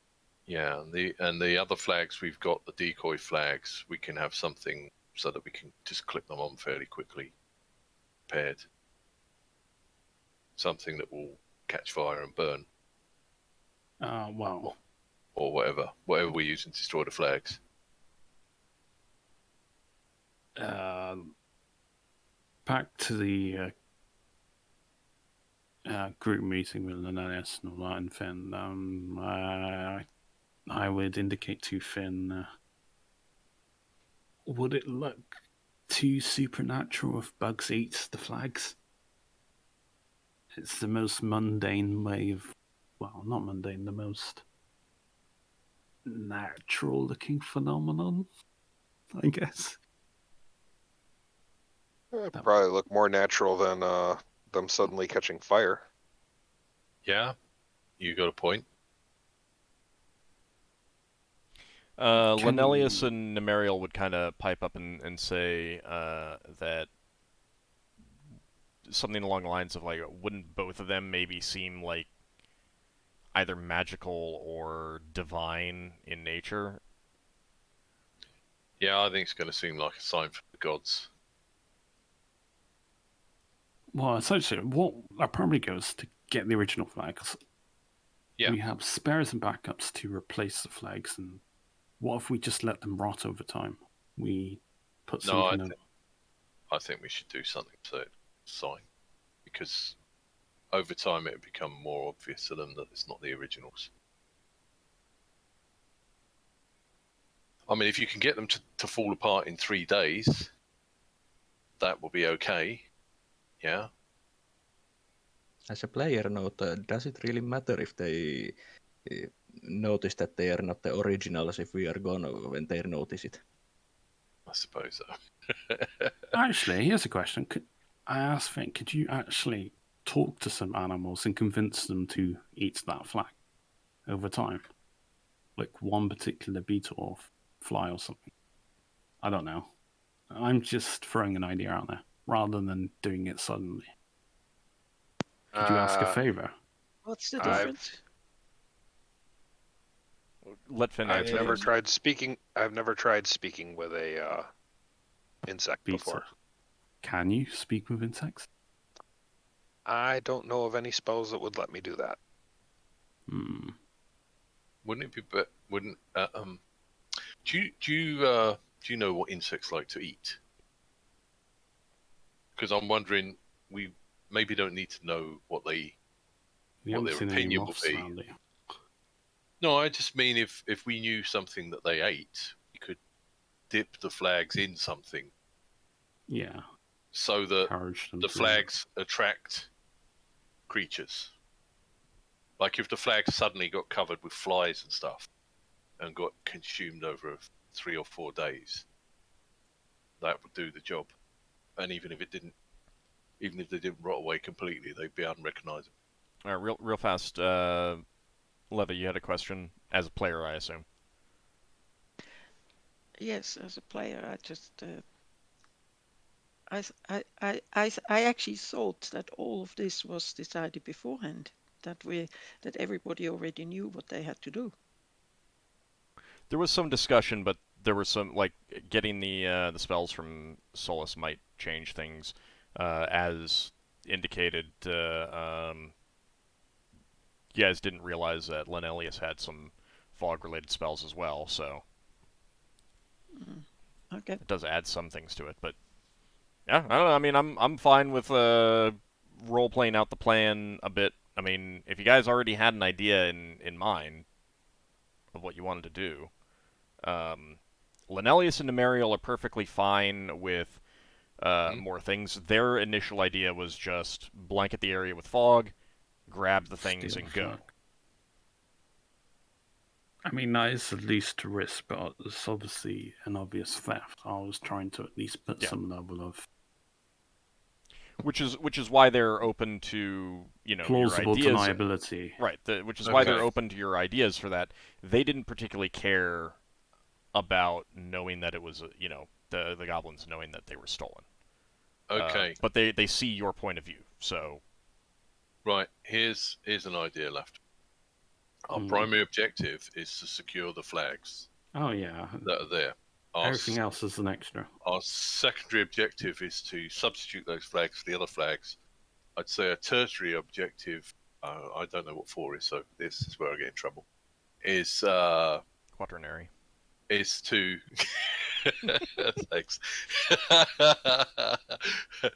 Yeah, and the other flags we've got, the decoy flags, we can have something so that we can just clip them on fairly quickly. Paired. Something that will catch fire and burn. Well. Or whatever we're using to destroy the flags. Back to the group meeting with Linnaeus and all that, and Finn. I would indicate to Finn. Would it look too supernatural if bugs eat the flags? It's the most mundane way of, well, not mundane, the most natural-looking phenomenon, I guess. It'd probably look more natural than them suddenly catching fire. Yeah, you got a point. Linnaeus and Nemeriel would kind of pipe up and say that something along the lines of, like, wouldn't both of them maybe seem like either magical or divine in nature? Yeah, I think it's going to seem like a sign from the gods. Well, essentially, what our primary goal is to get the original flags. Yeah. We have spares and backups to replace the flags, and what if we just let them rot over time? We put some No, kind of... I think we should do something to sign, because over time it would become more obvious to them that it's not the originals. I mean, if you can get them to fall apart in 3 days, that will be okay. Yeah. As a player note, does it really matter if they notice that they are not the originals if we are gone when they notice it? I suppose so. Actually, here's a question. I asked Finn, could you actually talk to some animals and convince them to eat that flag over time? Like one particular beetle or fly or something. I don't know. I'm just throwing an idea out there, rather than doing it suddenly. Could you ask a favor? What's the difference? Let Finn I've answer never first. tried speaking. I've never tried speaking with a insect before. Can you speak with insects? I don't know of any spells that would let me do that. Wouldn't it be? Wouldn't do you know what insects like to eat? Because I'm wondering, we maybe don't need to know what their opinion will be. No, I just mean if we knew something that they ate, we could dip the flags in something. Yeah. So that the flags attract creatures. Like if the flags suddenly got covered with flies and stuff and got consumed over 3 or 4 days, that would do the job. And even if they didn't rot away completely, they'd be unrecognizable. All right, real fast. Leva, you had a question as a player, I assume. Yes, as a player, I just I actually thought that all of this was decided beforehand. That everybody already knew what they had to do. There was some discussion, but there was some, like, getting the spells from Solas might change things, as indicated. You guys didn't realize that Linnaeus had some fog-related spells as well, so Okay. it does add some things to it. But yeah, I don't know. I mean, I'm fine with role playing out the plan a bit. I mean, if you guys already had an idea in mind of what you wanted to do, Linnaeus and Nemeriel are perfectly fine with more things. Their initial idea was just blanket the area with fog, grab the things, and go. I mean, that is the least risk, but it's obviously an obvious theft. I was trying to at least put some level of which is why they're open to your Plausible ideas. deniability. Right, which is why they're Okay. open to your ideas for that. They didn't particularly care about knowing that it was the goblins knowing that they were stolen. Okay. But they see your point of view, so. Right. Here's an idea left. Our primary objective is to secure the flags Oh yeah. that are there. Everything else is an extra. Our secondary objective is to substitute those flags for the other flags. I'd say a tertiary objective, I don't know what 4 is, so this is where I get in trouble, is Quaternary. is to... Thanks.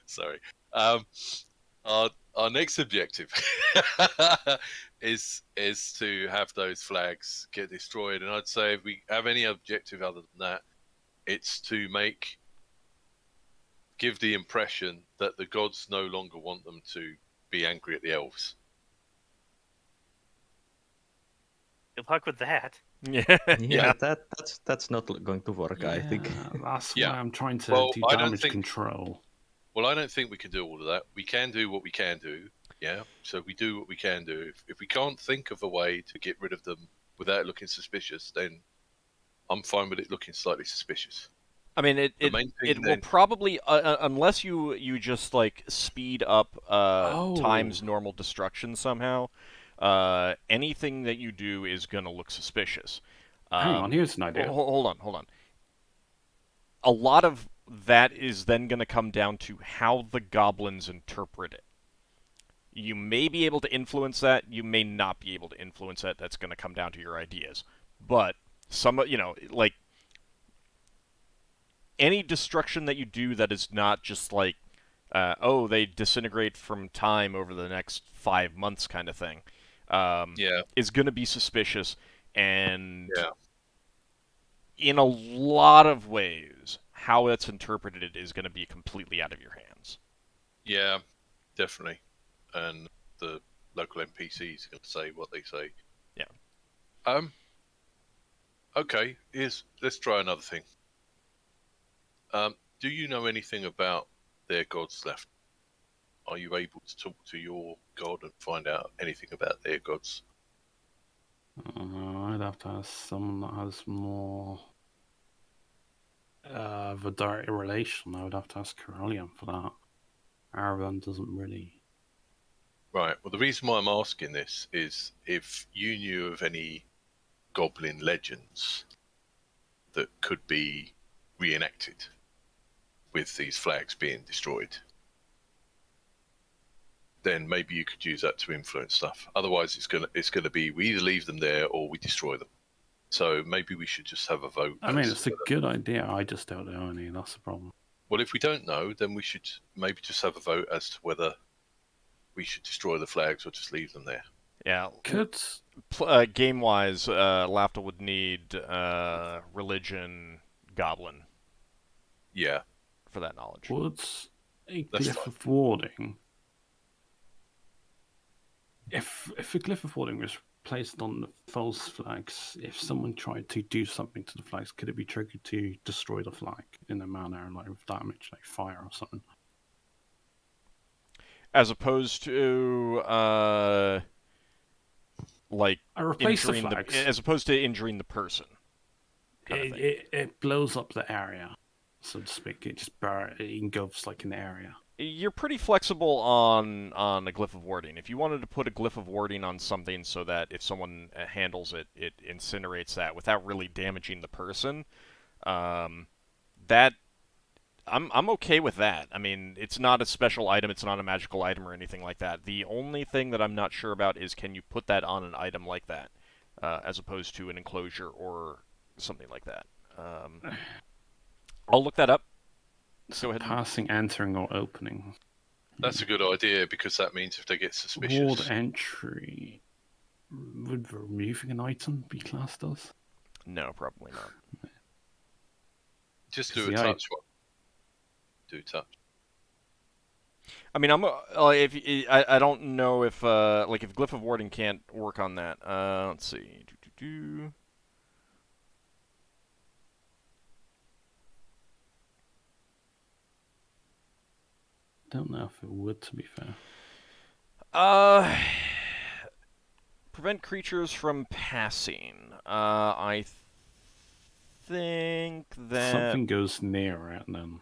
Sorry. Our next objective is to have those flags get destroyed, and I'd say if we have any objective other than that, it's to give the impression that the gods no longer want them to be angry at the elves. Good luck with that. Yeah. Yeah, that's not going to work, I think. That's Yeah. why I'm trying to Well, do I don't damage think- control. Well, I don't think we can do all of that. We can do what we can do, yeah? So we do what we can do. If we can't think of a way to get rid of them without looking suspicious, then I'm fine with it looking slightly suspicious. I mean, The main thing it will then- probably unless you just like speed up times normal destruction somehow. Anything that you do is gonna look suspicious. Hang on, here's an idea. Hold on. A lot of that is then going to come down to how the goblins interpret it. You may be able to influence that. You may not be able to influence that. That's going to come down to your ideas. But like any destruction that you do that is not just like, they disintegrate from time over the next 5 months kind of thing, is going to be suspicious. And in a lot of ways, how it's interpreted is going to be completely out of your hands. Yeah, definitely. And the local NPCs are going to say what they say. Yeah. Okay, let's try another thing. Do you know anything about their gods left? Are you able to talk to your god and find out anything about their gods? I'd have to ask someone that has more of a direct relation. I would have to ask Corellian for that. Aravan doesn't really. Right. Well, the reason why I'm asking this is if you knew of any goblin legends that could be reenacted with these flags being destroyed, then maybe you could use that to influence stuff. Otherwise, it's gonna be we either leave them there or we destroy them. So maybe we should just have a vote. I mean, it's a good idea. I just don't know any. That's the problem. Well, if we don't know, then we should maybe just have a vote as to whether we should destroy the flags or just leave them there. Yeah. Could game-wise, Lafdul would need religion goblin. Yeah. For that knowledge. Would a That's glyph fine. of warding? If a glyph of warding was placed on the false flags, if someone tried to do something to the flags, could it be triggered to destroy the flag in a manner like with damage, like fire or something? As opposed to like I replace the injuring flags. as opposed to injuring the person. kind of thing. It blows up the area, so to speak. It just it engulfs like an area. You're pretty flexible on a glyph of warding. If you wanted to put a glyph of warding on something so that if someone handles it, it incinerates that without really damaging the person, that I'm okay with that. I mean, it's not a special item, it's not a magical item or anything like that. The only thing that I'm not sure about is can you put that on an item like that, as opposed to an enclosure or something like that. I'll look that up. Go ahead. Passing, entering, or opening. That's a good idea because that means if they get suspicious. Ward entry. Would removing an item be classed as? No, probably not. Just do a Yeah, touch one. Do touch. I mean, I don't know if like if glyph of warding can't work on that. Let's see. Don't know if it would, to be fair. Prevent creatures from passing. I think that Something goes near it, and then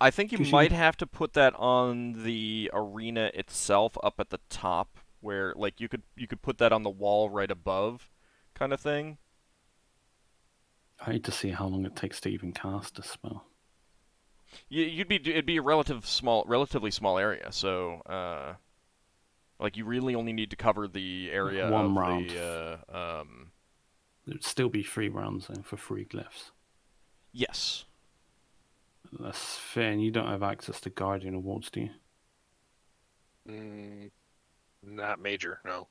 I think you 'cause might have to put that on the arena itself, up at the top, where like you could put that on the wall right above, kind of thing. I hate to see how long it takes to even cast a spell. It'd be a relatively small area. So like you really only need to cover the area One of round. the There'd still be 3 rounds then for 3 glyphs. yes. That's fair, and you don't have access to Guardian Awards, do you? Not major, no.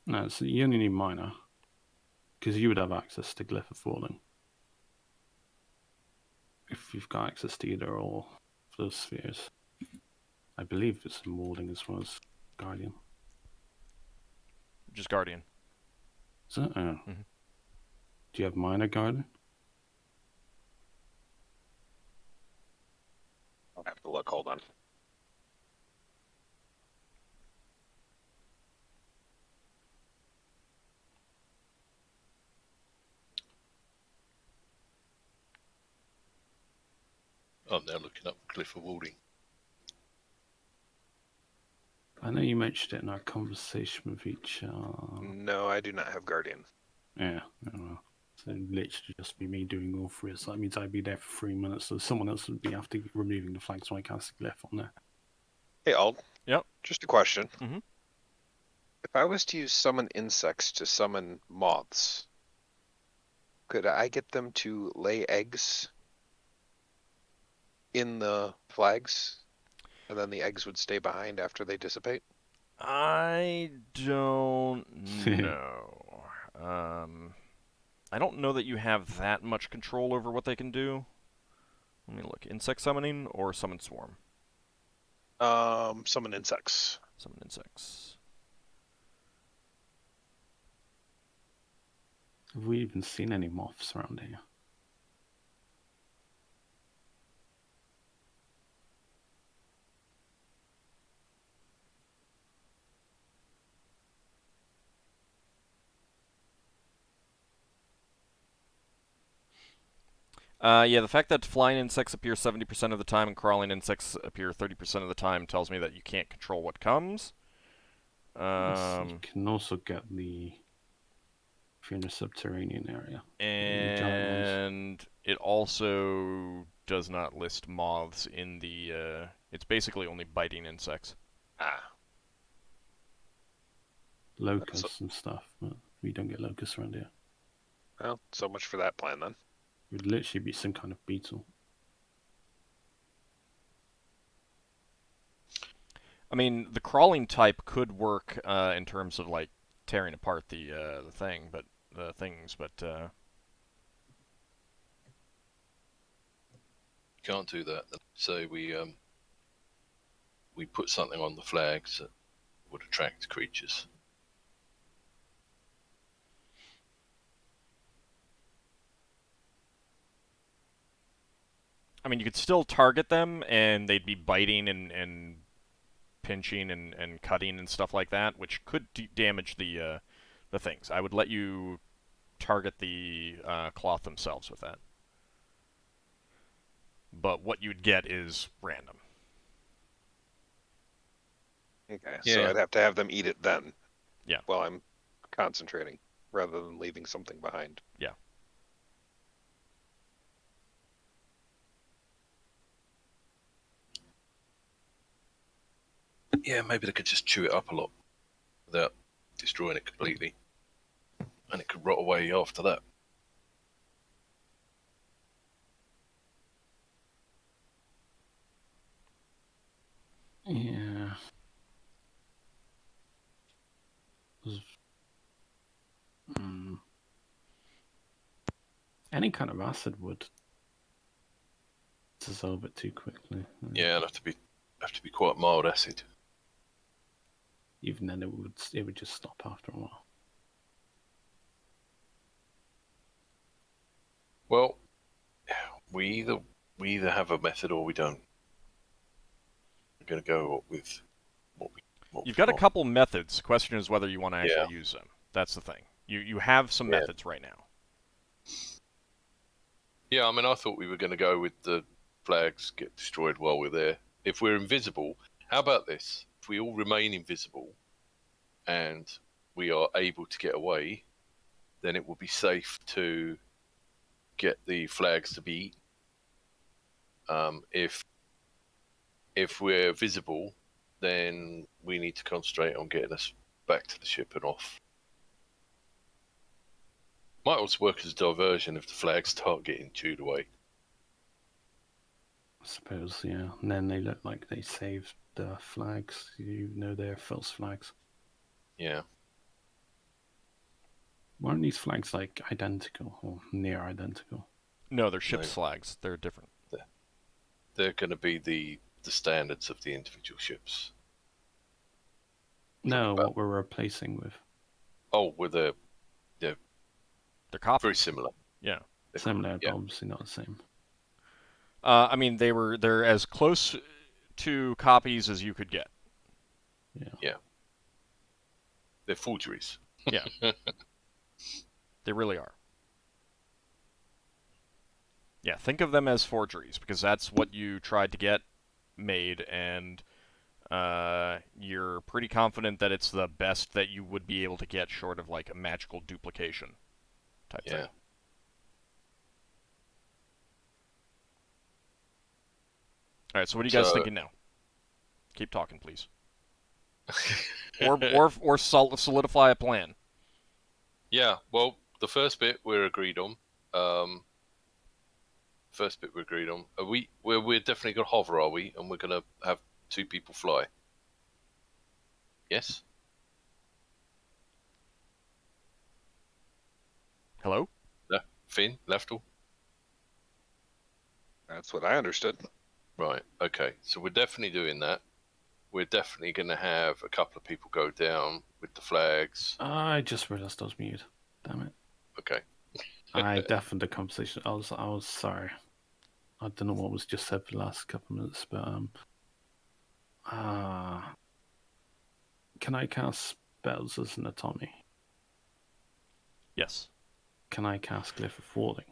No, so you only need minor. Because you would have access to Glyph of Falling. If you've got access to either or of those spheres. I believe it's in Warding as well as Guardian. Just Guardian. Is it? Oh. Mhm. Do you have minor Guardian? I'll have to look. Hold on. I'm now looking up Glyph of Warding. I know you mentioned it in our conversation with each other. No, I do not have Guardian. Yeah, I don't know. So it'd literally just be me doing all 3. So that means I'd be there for 3 minutes, so someone else would be after removing the flags when I cast the glyph on there. Hey, Ald. Yep. Just a question. Mhm. If I was to use summon insects to summon moths, could I get them to lay eggs in the flags, and then the eggs would stay behind after they dissipate? I don't know. I don't know that you have that much control over what they can do. Let me look. Insect summoning or summon swarm? Summon insects. Summon insects. Have we even seen any moths around here? Yeah, the fact that flying insects appear 70% of the time and crawling insects appear 30% of the time tells me that you can't control what comes. You can also get the if you're in the subterranean area. The giant ones. And it also does not list moths in the. It's basically only biting insects. Ah, Locusts and stuff, but we don't get locusts around here. well, so much for that plan then. It would literally be some kind of beetle. I mean, the crawling type could work in terms of like tearing apart the thing, but the things, but Can't do that. So we put something on the flags that would attract creatures. I mean, you could still target them, and they'd be biting and pinching and cutting and stuff like that, which could damage the things. I would let you target the cloth themselves with that. But what you'd get is random. Okay, Yeah. so I'd have to have them eat it then. Yeah. While I'm concentrating, rather than leaving something behind. Yeah. Yeah, maybe they could just chew it up a lot without destroying it completely. And it could rot away after that. Yeah. Any kind of acid would dissolve it too quickly. Yeah, it'd have to be quite mild acid. Even then, it would just stop after a while. Well, we either have a method or we don't. We're going to go with what we. You've got a couple methods. The question is whether you want to actually Yeah. use them. That's the thing. You have some Yeah. methods right now. Yeah, I mean, I thought we were going to go with the flags get destroyed while we're there. If we're invisible, how about this? If we all remain invisible and we are able to get away, then it will be safe to get the flags to be eaten. If we're visible, then we need to concentrate on getting us back to the ship and off. Might also work as a diversion if the flags start getting chewed away. I suppose, yeah. And then they look like they saved the flags. You know they're false flags. Yeah. Weren't these flags like identical or near identical? No, they're ship's No. flags. They're different. They're going to be the standards of the individual ships. No, about- what we're replacing with. Oh, with a They're copies. very similar. Yeah. Similar, Yeah. but obviously not the same. I mean, they're as close to copies as you could get. Yeah. They're forgeries. They really are. Yeah, think of them as forgeries, because that's what you tried to get made, and you're pretty confident that it's the best that you would be able to get short of like a magical duplication type Yeah. thing. Alright, so what are you guys So- thinking now? Keep talking, please. Or solidify a plan. Yeah, well, the first bit we're agreed on. Are we're definitely gonna hover, are we? And we're gonna have 2 people fly. Yes. Hello? Finn, Lafdul. That's what I understood. Right. Okay. So we're definitely doing that. We're definitely gonna have a couple of people go down with the flags. I just realised I was mute. Damn it. Okay. I deafened the conversation. I was sorry. I don't know what was just said for the last couple of minutes, but can I cast spells as an autonomy? Yes. Can I cast Glyph of Warding?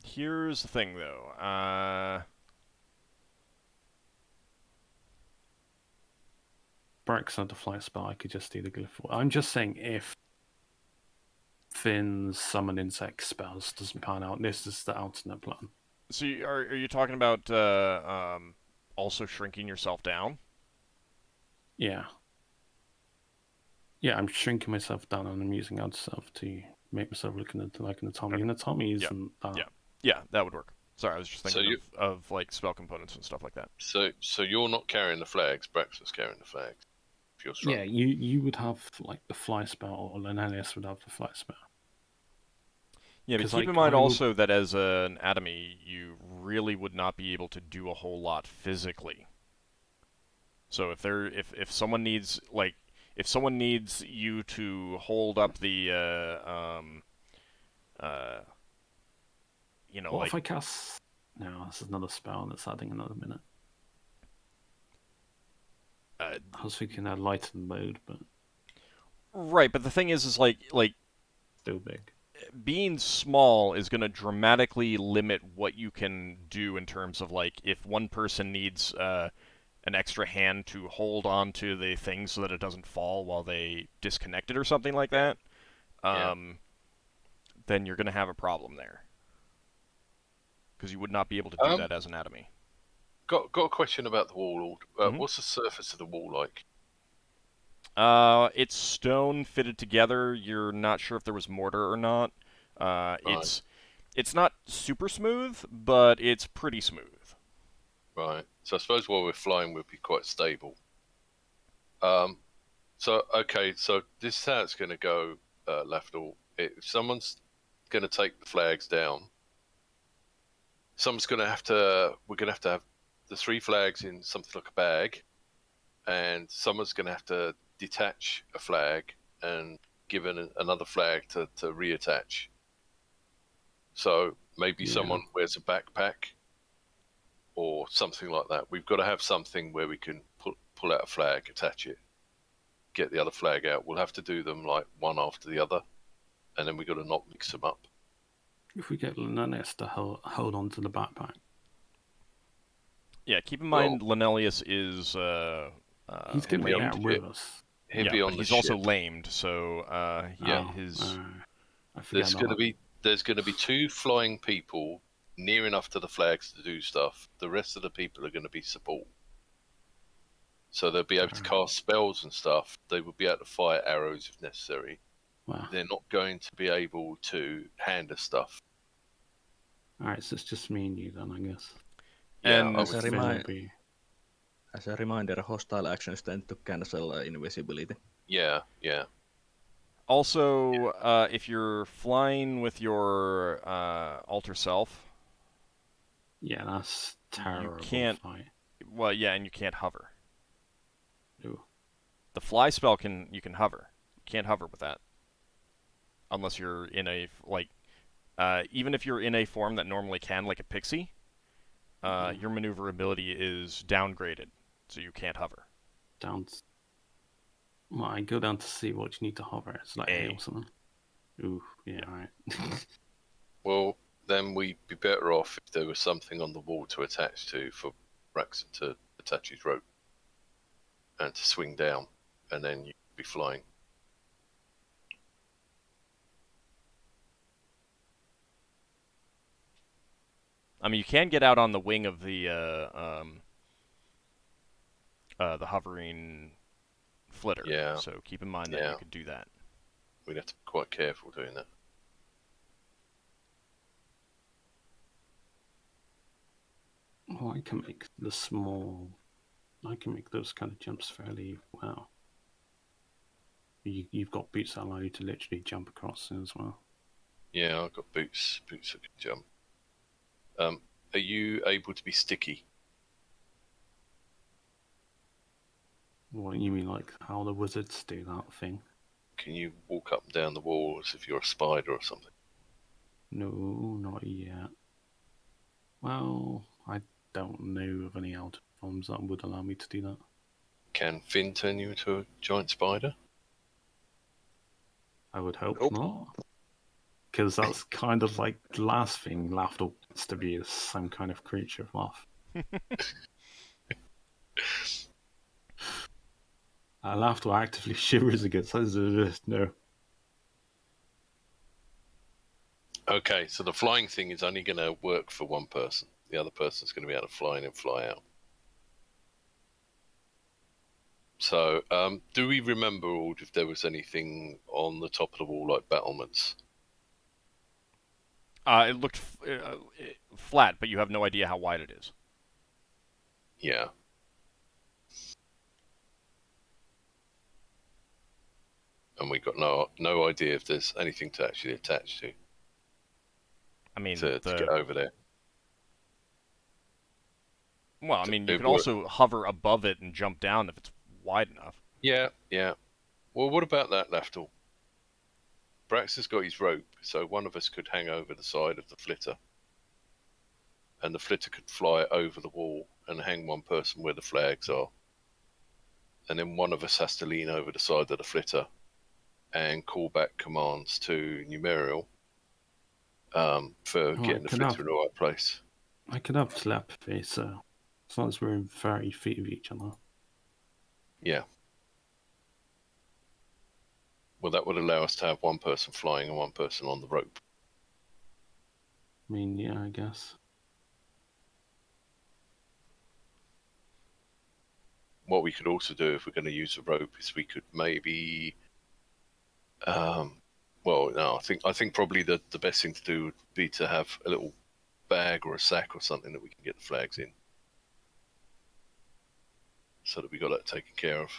Here's the thing, though. Braxon had the fly spell. I could just do the Glyph of Warding. I'm just saying if Finn's summon insect spells doesn't pan out, this is the alternate plan. So are you talking about also shrinking yourself down? Yeah. Yeah, I'm shrinking myself down and I'm using out stuff to make myself look like an autonomy. An autonomy isn't that. Yeah. Yeah, that would work. Sorry, I was just So thinking of like spell components and stuff like that. So you're not carrying the flags. Braxton's carrying the flags. If you're strong. Yeah, you would have like the fly spell, or Lenelius would have the fly spell. Yeah, but 'Cause, keep in like, mind I will- also that as an atomy, you really would not be able to do a whole lot physically. So if someone needs you to hold up the What like if I cast? No, this is another spell that's adding another minute. I was thinking that lighten mode, but right, but the thing is like still big. being small is going to dramatically limit what you can do in terms of like if one person needs an extra hand to hold on to the thing so that it doesn't fall while they disconnect it or something like that, then you're going to have a problem there. Because you would not be able to do that as an atomy. Got a question about the wall. Mhm. What's the surface of the wall like? It's stone fitted together. You're not sure if there was mortar or not. It's not super smooth, but it's pretty smooth. Right. So I suppose while we're flying, we'll be quite stable. So this is how it's going to go, Lafdul. If someone's going to take the flags down, we're going to have to have the 3 flags in something like a bag, and someone's going to have to detach a flag and given another flag to reattach. So maybe someone wears a backpack or something like that. We've got to have something where we can pull out a flag, attach it, get the other flag out. We'll have to do them like one after the other, and then we've got to not mix them up. If we get Linnaeus to hold on to the backpack. Yeah, keep in mind Linnaeus is he's going to be out with us. He'll be on but the he's ship. also lamed, so there's going to be 2 flying people near enough to the flags to do stuff. The rest of the people are going to be support. So they'll be able to cast spells and stuff. They will be able to fire arrows if necessary. Wow. They're not going to be able to hand us stuff. Alright, so it's just me and you then, I guess. And as a reminder, hostile actions tend to cancel invisibility. Yeah. Also, if you're flying with your alter self, yeah, that's terrible. You can't. Fight. Well, yeah, and you can't hover. Ooh. The fly spell you can hover. You can't hover with that, unless you're in a even if you're in a form that normally can, like a pixie, your maneuverability is downgraded, so you can't hover. Well, I go down to see what you need to hover. It's like A or something. Ooh, yeah, alright. Well, then we'd be better off if there was something on the wall to attach to for Braxon to attach his rope and to swing down, and then you'd be flying. I mean, you can get out on the wing of the hovering flitter. Yeah. So keep in mind that you could do that. We'd have to be quite careful doing that. Well, I can make those kind of jumps fairly well. You've got boots that allow you to literally jump across as well. Yeah, I've got boots that can jump. Are you able to be sticky? What you mean, like how the wizards do that thing? Can you walk up and down the wall as if you're a spider or something? No, not yet. Well, I don't know of any elder forms that would allow me to do that. Can Finn turn you into a giant spider? I would hope not. Because that's kind of like the last thing Lafdul wants to be, is some kind of creature of laugh. Lafdul actively shivers against that. No. Okay, so the flying thing is only going to work for one person. The other person's going to be able to fly in and fly out. So, do we remember if there was anything on the top of the wall like battlements? It looked flat, but you have no idea how wide it is. Yeah. And we got no idea if there's anything to actually attach to. I mean, to get over there. Well, I mean, you can also hover above it and jump down if it's wide enough. Yeah. Well, what about that, Lafdul? Braxon's got his rope, so one of us could hang over the side of the flitter. And the flitter could fly over the wall and hang one person where the flags are. And then one of us has to lean over the side of the flitter and call back commands to Numerial for getting the flitter in the right place. I could have telepathy, so as long as we're in 30 feet of each other. Yeah. Well, that would allow us to have one person flying and one person on the rope. I mean, yeah, I guess. What we could also do if we're going to use a rope is we could maybe... I think probably the best thing to do would be to have a little bag or a sack or something that we can get the flags in. So that we got that taken care of.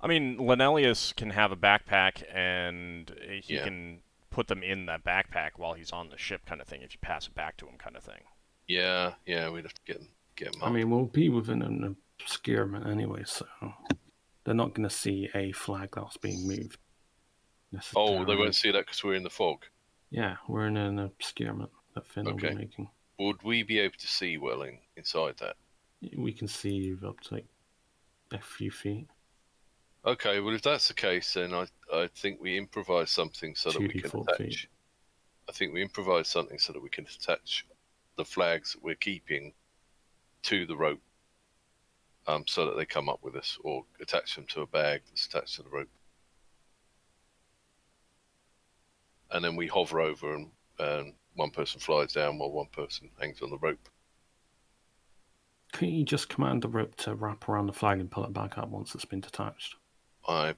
I mean, Linnaeus can have a backpack, and he can put them in that backpack while he's on the ship, kind of thing. If you pass it back to him, kind of thing. Yeah, we'd have to get him. I mean, we'll be within an obscurement anyway, so They're not going to see a flag that's being moved. Oh, necessarily. they won't see that because we're in the fog. Yeah, we're in an obscurement that Finn will be Okay. making. Would we be able to see well inside that? We can see up to like a few feet. Okay, well if that's the case, then I think we improvise something so that we can 2d4 attach. feet. I think we improvise something so that we can attach the flags that we're keeping to the rope, so that they come up with us, or attach them to a bag that's attached to the rope, and then we hover over and one person flies down while one person hangs on the rope. Can you just command the rope to wrap around the flag and pull it back up once it's been detached? I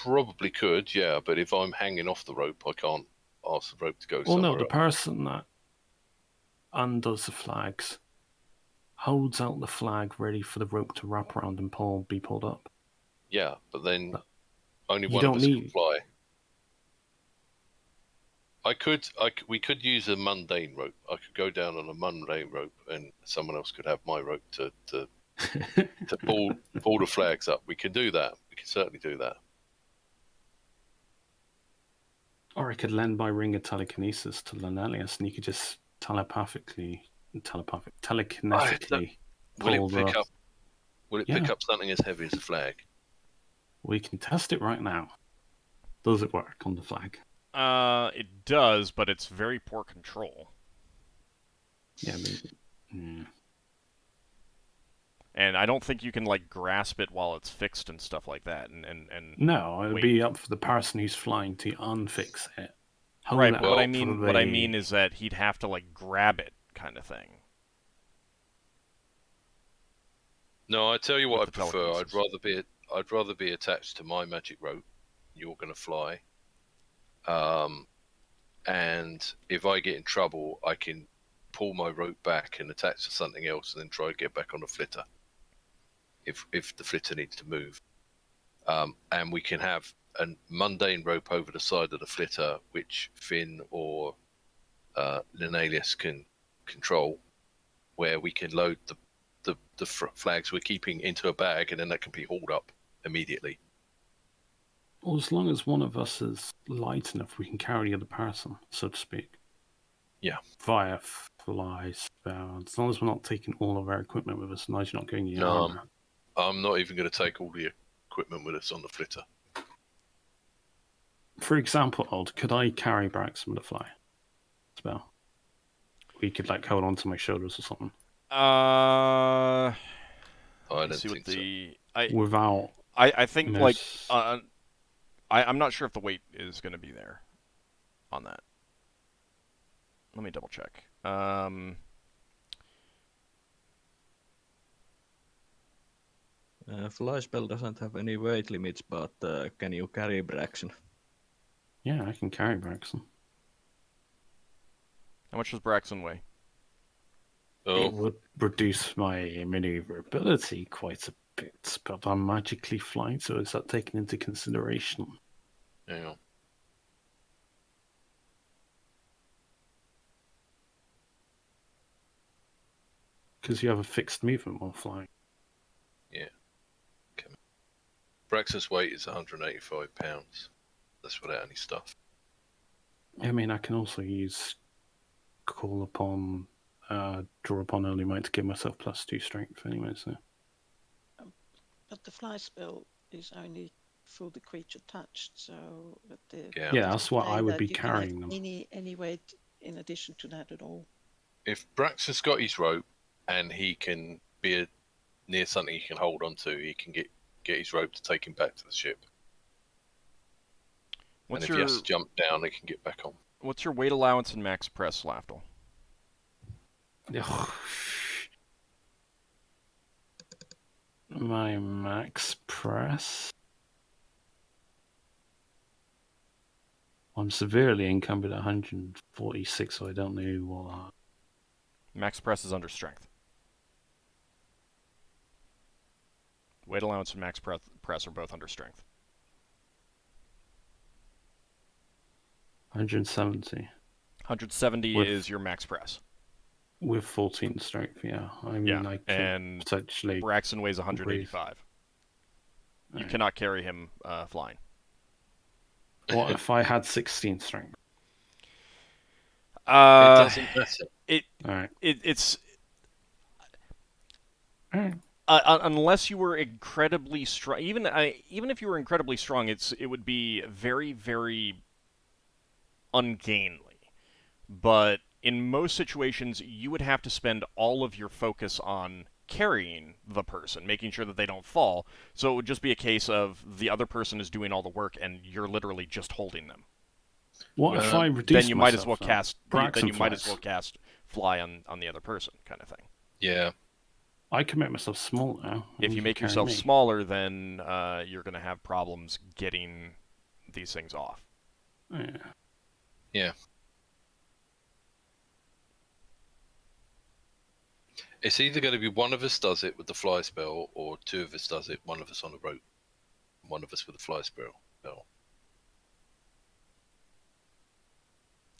probably could, yeah, but if I'm hanging off the rope, I can't ask the rope to go Well, somewhere no, the else. person that undoes the flags holds out the flag ready for the rope to wrap around and be pulled up. Yeah, but then only You one of don't us can need- fly. We could use a mundane rope. I could go down on a mundane rope, and someone else could have my rope to pull the flags up. We can do that. We can certainly do that. Or I could lend my ring of telekinesis to Lenelius, and you could just telekinetically Will pull it pick the... up? Will it pick up something as heavy as a flag? We can test it right now. Does it work on the flag? It does, but it's very poor control. Yeah, maybe. Hmm. And I don't think you can, like, grasp it while it's fixed and stuff like that. And No, it'd wait. be up for the person who's flying to unfix it. Hold Right, it but what I up mean, for what I the- mean is that he'd have to, like, grab it, kind of thing. No, I tell you what I With the prefer. telekinesis. I'd rather be attached to my magic rope. You're going to fly. And if I get in trouble, I can pull my rope back and attach to something else, and then try to get back on the flitter. If the flitter needs to move, and we can have a mundane rope over the side of the flitter, which Finn or Lenelius can control, where we can load the flags we're keeping into a bag, and then that can be hauled up immediately. Well, as long as one of us is light enough, we can carry the other person, so to speak. Yeah. Via fly spell. As long as we're not taking all of our equipment with us, and you're not going in your No, armor. I'm not even going to take all the equipment with us on the flitter. For example, Old, could I carry Braxon with a fly spell? We could like hold on to my shoulders or something. I don't see what think so. Without I think miss- like I'm not sure if the weight is going to be there on that. Let me double check. Fly spell doesn't have any weight limits, but can you carry Braxon? Yeah, I can carry Braxon. How much does Braxon weigh? Oh, It would reduce my maneuverability quite a bit, but I'm magically flying, so is that taken into consideration? hang on. Because you have a fixed movement while flying. Braxton's weight is 185 pounds. That's without any stuff. I mean, I can also use draw upon early might to give myself +2 strength anyway, so. But the fly spell is only for the creature touched, so Yeah. Yeah, that's what say I would that be you can have carrying them. any weight in addition to that at all. If Braxton's got his rope and he can be near something he can hold on to, he can get his rope to take him back to the ship. What's and if he has to jump down, he can get back on. What's your weight allowance in max press, Lafdul? My max press. I'm severely encumbered at 146, so I don't know what. Max press is under strength. Weight allowance and max press are both under strength. 170. 170 With- is your max press. With 14 strength, yeah. I mean, Yeah, I could and potentially. Braxton weighs 185. you cannot carry him flying. What if I had 16 strength? It doesn't matter. Alright. It's Alright. unless you were incredibly strong. Even if you were incredibly strong, it would be very, very ungainly. But in most situations, you would have to spend all of your focus on carrying the person, making sure that they don't fall. So it would just be a case of the other person is doing all the work, and you're literally just holding them. What if I reduce Then you might as well myself, cast. Braxon Then you might as flies. well cast fly on the other person, kind of thing. Yeah. I can make myself smaller now. If you make yourself smaller, then you're going to have problems getting these things off. Yeah. Yeah. It's either going to be one of us does it with the fly spell, or two of us does it, one of us on a rope, one of us with the fly spell.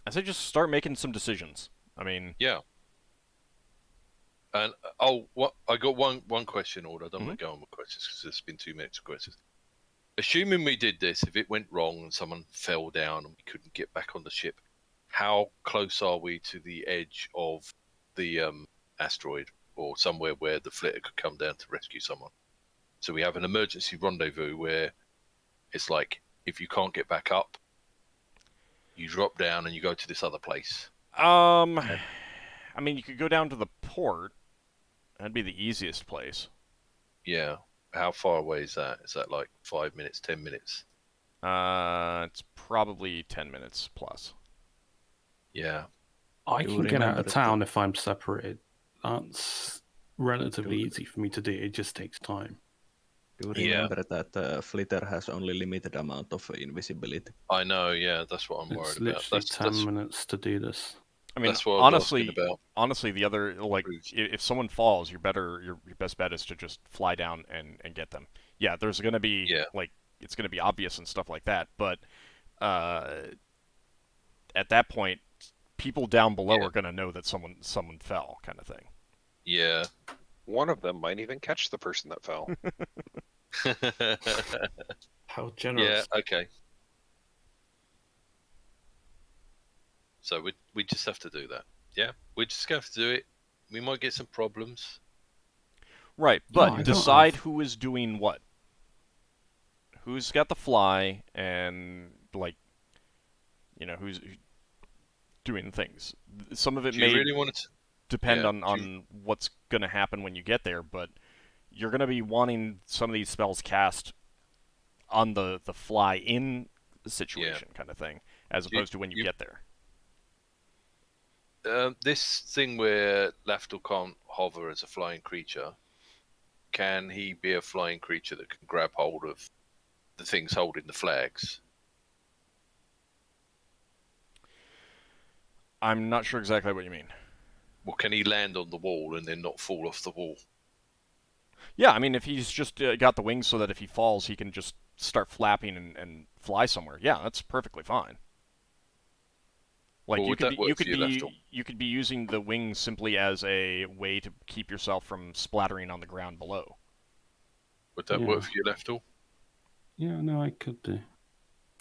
I say just start making some decisions. I mean... Yeah. And, I got one question, Ord. I don't want to go on with questions because there's been 2 minutes of questions. Assuming we did this, if it went wrong and someone fell down and we couldn't get back on the ship, how close are we to the edge of the asteroid, or somewhere where the flitter could come down to rescue someone? So we have an emergency rendezvous where it's like, if you can't get back up, you drop down and you go to this other place. I mean, you could go down to the port. That'd be the easiest place. Yeah. How far away is that? Is that like 5 minutes, 10 minutes? It's probably 10 minutes plus. Yeah. I Do can get out remember of town if I'm separated. That's relatively easy for me to do. It just takes time. Do remember that Flitter has only limited amount of invisibility. I know, yeah, that's what I'm worried It's about. literally 10 minutes to do this. I mean, That's what I was honestly, asking about. honestly, the other, like, if someone falls, your best bet is to just fly down and get them. Yeah, there's gonna be like, it's gonna be obvious and stuff like that, but at that point, people down below are gonna know that someone fell, kind of thing. Yeah. One of them might even catch the person that fell. How generous. Yeah, okay. So we just have to do that. Yeah, we just have to do it. We might get some problems. Right, but decide who is doing what. Who's got the fly, and, like, you know, who's doing things. Some of it may really depend on what's going to happen when you get there, but you're going to be wanting some of these spells cast on the fly-in situation kind of thing, as opposed to when you get there. This thing where Lafdul can't hover as a flying creature, can he be a flying creature that can grab hold of the things holding the flags? I'm not sure exactly what you mean. Well, can he land on the wall and then not fall off the wall? Yeah, I mean, if he's just got the wings so that if he falls, he can just start flapping and fly somewhere. Yeah, that's perfectly fine. Like, well, you could be using the wings simply as a way to keep yourself from splattering on the ground below. Would that work for you, Lafdul? Yeah, no, I could do.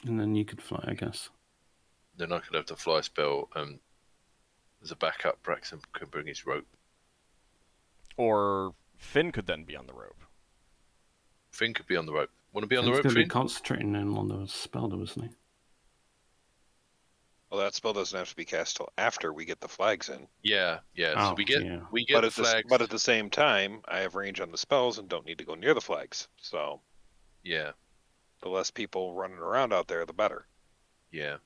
And then you could fly, I guess. Then I could have the fly spell, and as a backup, Braxon could bring his rope. Or Finn could then be on the rope. Finn could be on the rope. Want to be on the Finn's rope, going to Finn? be concentrating in on the spell, though, isn't he? Well, that spell doesn't have to be cast till after we get the flags in. Yeah. Oh, So we get But the flags. but at the same time, I have range on the spells and don't need to go near the flags. So yeah. The less people running around out there, the better. Yeah.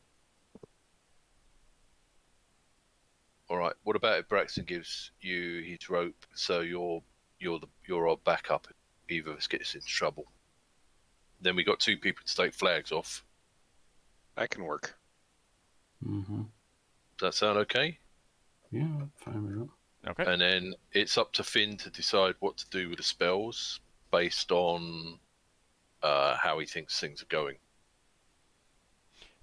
All right. What about if Braxton gives you his rope, so you're our backup if either of us gets into trouble? Then we got 2 people to take flags off. That can work. Mm-hmm. Does that sound okay? Yeah, I'm fine with that. Okay. And then it's up to Finn to decide what to do with the spells based on how he thinks things are going.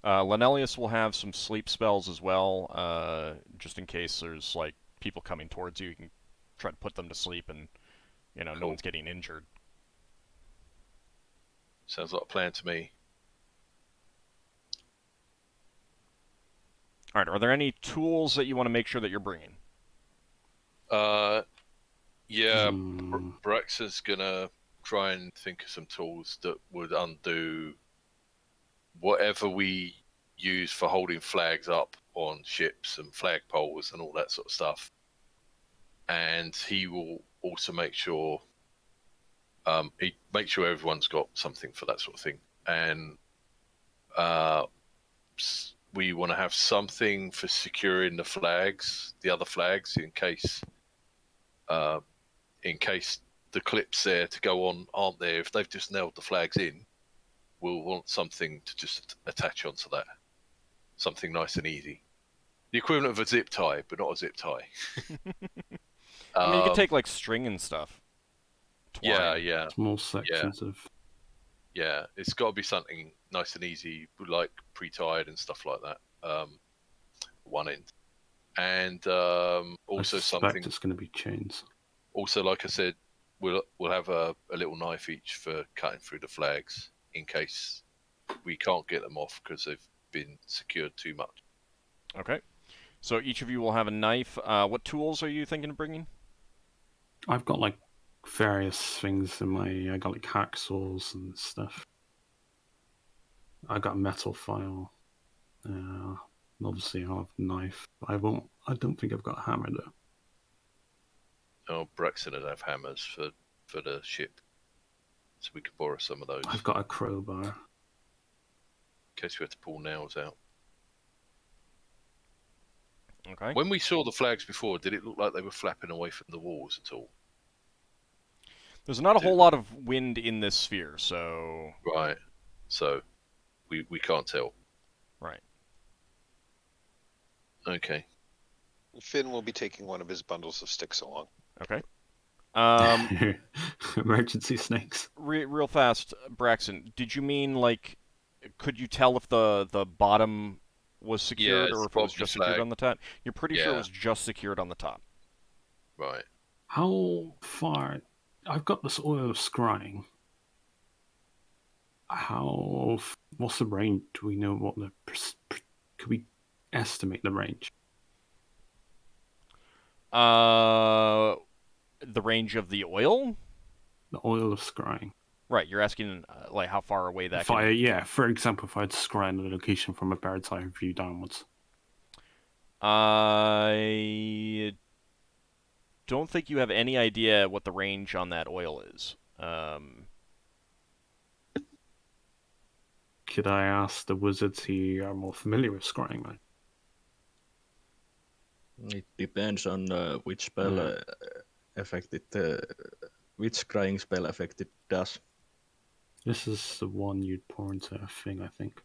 Lenelius will have some sleep spells as well, just in case there's, like, people coming towards you. You can try to put them to sleep and, you know, no one's getting injured. Sounds like a plan to me. All right. Are there any tools that you want to make sure that you're bringing? Yeah, Hmm. Braxon's gonna try and think of some tools that would undo whatever we use for holding flags up on ships and flagpoles and all that sort of stuff. And he will also make sure everyone's got something for that sort of thing. And we want to have something for securing the flags, the other flags, in case the clips there to go on aren't there. If they've just nailed the flags in, we'll want something to just attach onto that. Something nice and easy. The equivalent of a zip tie, but not a zip tie. I mean, you could take like string and stuff. Twine. Yeah. Small sections of. Yeah, it's got to be something nice and easy, like pre-tied and stuff like that. One end, and also I suspect something. it's going to be chains. Also, like I said, we'll have a little knife each for cutting through the flags in case we can't get them off because they've been secured too much. Okay. So each of you will have a knife. What tools are you thinking of bringing? I've got like various things in my. I got like hacksaws and stuff. I got a metal file. Obviously, I have a knife. I don't think I've got a hammer though. Oh, Braxton would have hammers for the ship, so we could borrow some of those. I've got a crowbar. In case we have to pull nails out. Okay. When we saw the flags before, did it look like they were flapping away from the walls at all? There's not a whole lot of wind in this sphere, so... Right. So, we can't tell. Right. Okay. Finn will be taking one of his bundles of sticks along. Okay. Emergency snakes. Real fast, Braxon, did you mean, like, could you tell if the bottom was secured Yeah, or it's if it was bottom just flag. secured on the top? You're pretty sure it Yeah. was just secured on the top. Right. How far? I've got this oil of scrying. What's the range? Do we know what the... Could we estimate the range? The range of the oil? The oil of scrying. Right, you're asking, like, how far away that For example, if I had to scry in the location from a bird's eye view downwards. I don't think you have any idea what the range on that oil is. Could I ask the wizards who are more familiar with scrying, man? It depends on which spell which scrying spell effect it does. This is the one you'd pour into a thing, I think.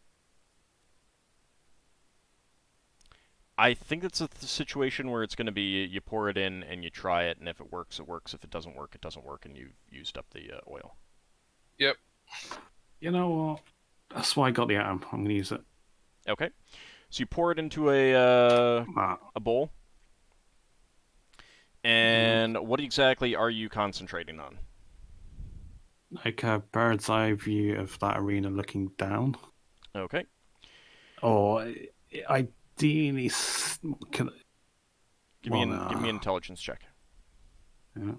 I think it's a situation where it's going to be you pour it in and you try it, and if it works, it works. If it doesn't work, it doesn't work, and you've used up the oil. Yep. You know what? That's why I got the atom. I'm going to use it. Okay. So you pour it into a Ah, bowl. And what exactly are you concentrating on? like a bird's eye view of that arena looking down. Okay. Or ideally... Can, Give me an intelligence check. yeah.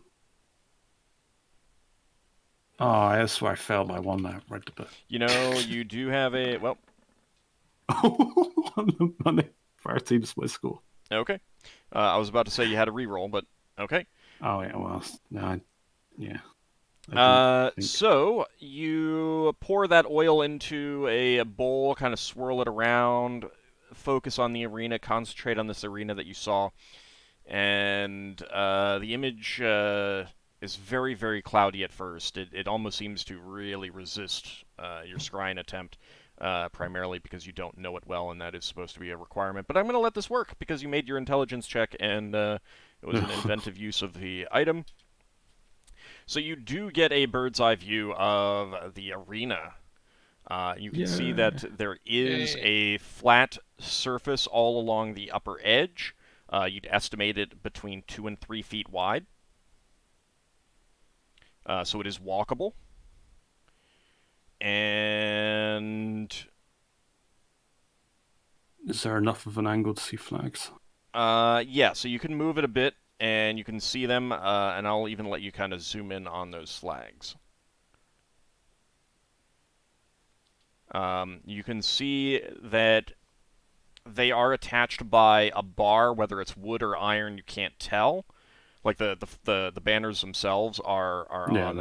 Oh, that's where I failed by one there. Right to put. You know, you do have a... Well, on the 13th my score. okay. I was about to say you had a reroll, but okay. Oh, yeah, well, no, yeah. So you pour that oil into a bowl, kind of swirl it around, focus on the arena, concentrate on this arena that you saw, and the image is very, very cloudy at first. It almost seems to really resist your scrying attempt, primarily because you don't know it well, and that is supposed to be a requirement. But I'm going to let this work because you made your intelligence check, and it was an inventive use of the item. So you do get a bird's eye view of the arena. You can see that there is a flat surface all along the upper edge. You'd estimate it between 2 and 3 feet wide. So it is walkable. And Is there enough of an angle to see flags? yeah, so you can move it a bit, and you can see them, and I'll even let you kind of zoom in on those flags. You can see that they are attached by a bar, whether it's wood or iron, you can't tell. Like the banners themselves are Yeah, on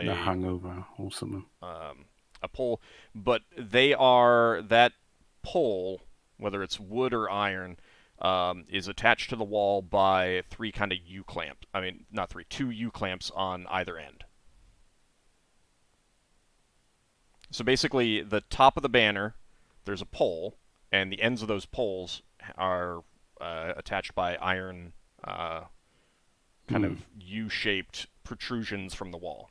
they're hangover or something. A pole, but they are that pole, whether it's wood or iron, is attached to the wall by three kind of U clamps. I mean, not three, two U clamps on either end. So basically, the top of the banner, there's a pole, and the ends of those poles are attached by iron, kind of U-shaped protrusions from the wall.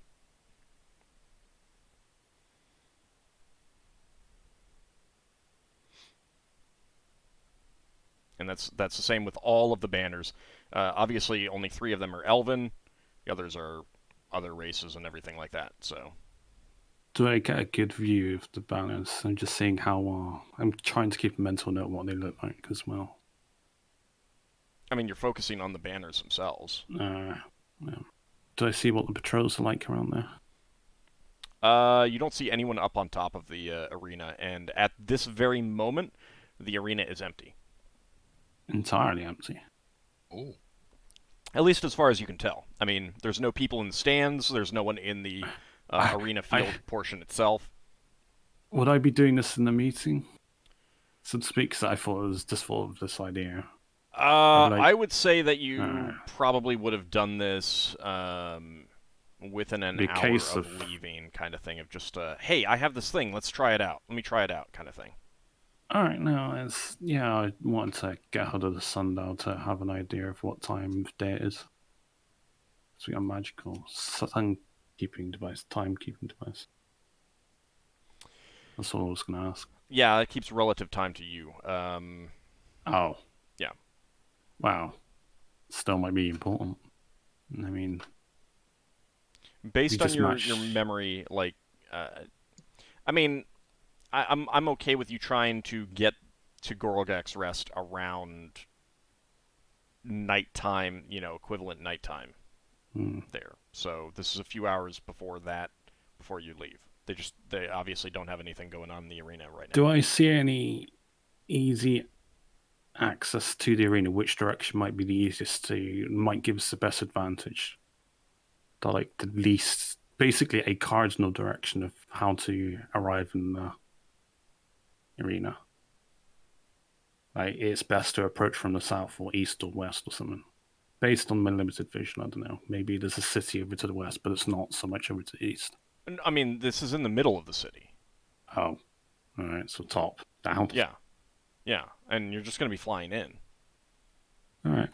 And that's the same with all of the banners. Obviously, only 3 of them are Elven. The others are other races and everything like that. So, do I get a good view of the banners? I'm just seeing how. I'm trying to keep a mental note of what they look like as well. I mean, you're focusing on the banners themselves. Yeah. Do I see what the patrols are like around there? You don't see anyone up on top of the arena, and at this very moment, the arena is empty. Entirely empty. Ooh. At least as far as you can tell. I mean, there's no people in the stands. There's no one in the arena field portion itself. Would I be doing this in the meeting, so to speak? Because I thought it was just full of this idea. I would say that you probably would have done this within an hour of leaving, kind of thing. Of just, hey, I have this thing. Let's try it out. Let me try it out, kind of thing. All right, no, I wanted to get out of the sundial to have an idea of what time of day it is. So we got a magical timekeeping device. That's all I was going to ask. Yeah, it keeps relative time to you. Oh. Yeah. Wow. Still might be important. I mean, based on your memory, like, I mean, I'm okay with you trying to get to Gorogak's Rest around nighttime, equivalent nighttime there. So this is a few hours before you leave. They obviously don't have anything going on in the arena right now. Do I see any easy access to the arena? Which direction might be the easiest might give us the best advantage? The least, basically a cardinal direction of how to arrive in the arena. It's best to approach from the south or east or west or something. Based on my limited vision, I don't know. Maybe there's a city over to the west, but it's not so much over to the east. I mean, this is in the middle of the city. Oh. Alright, so top, down. Yeah, and you're just going to be flying in. Alright.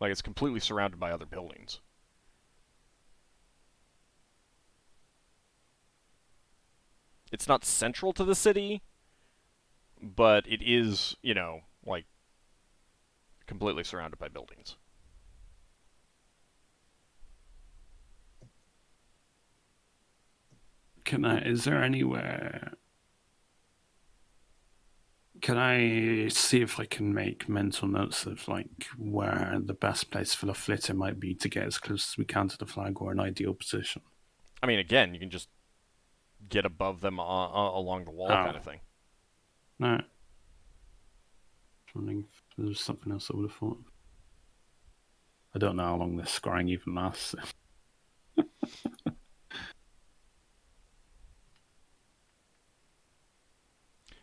Like, it's completely surrounded by other buildings. It's not central to the city, but it is, completely surrounded by buildings. Is there anywhere... Can I see if I can make mental notes of, where the best place for the flitter might be to get as close as we can to the flag, or an ideal position? I mean, again, you can just get above them along the wall, kind of thing. No. Wondering if there's something else I would have thought. I don't know how long this scrying even lasts.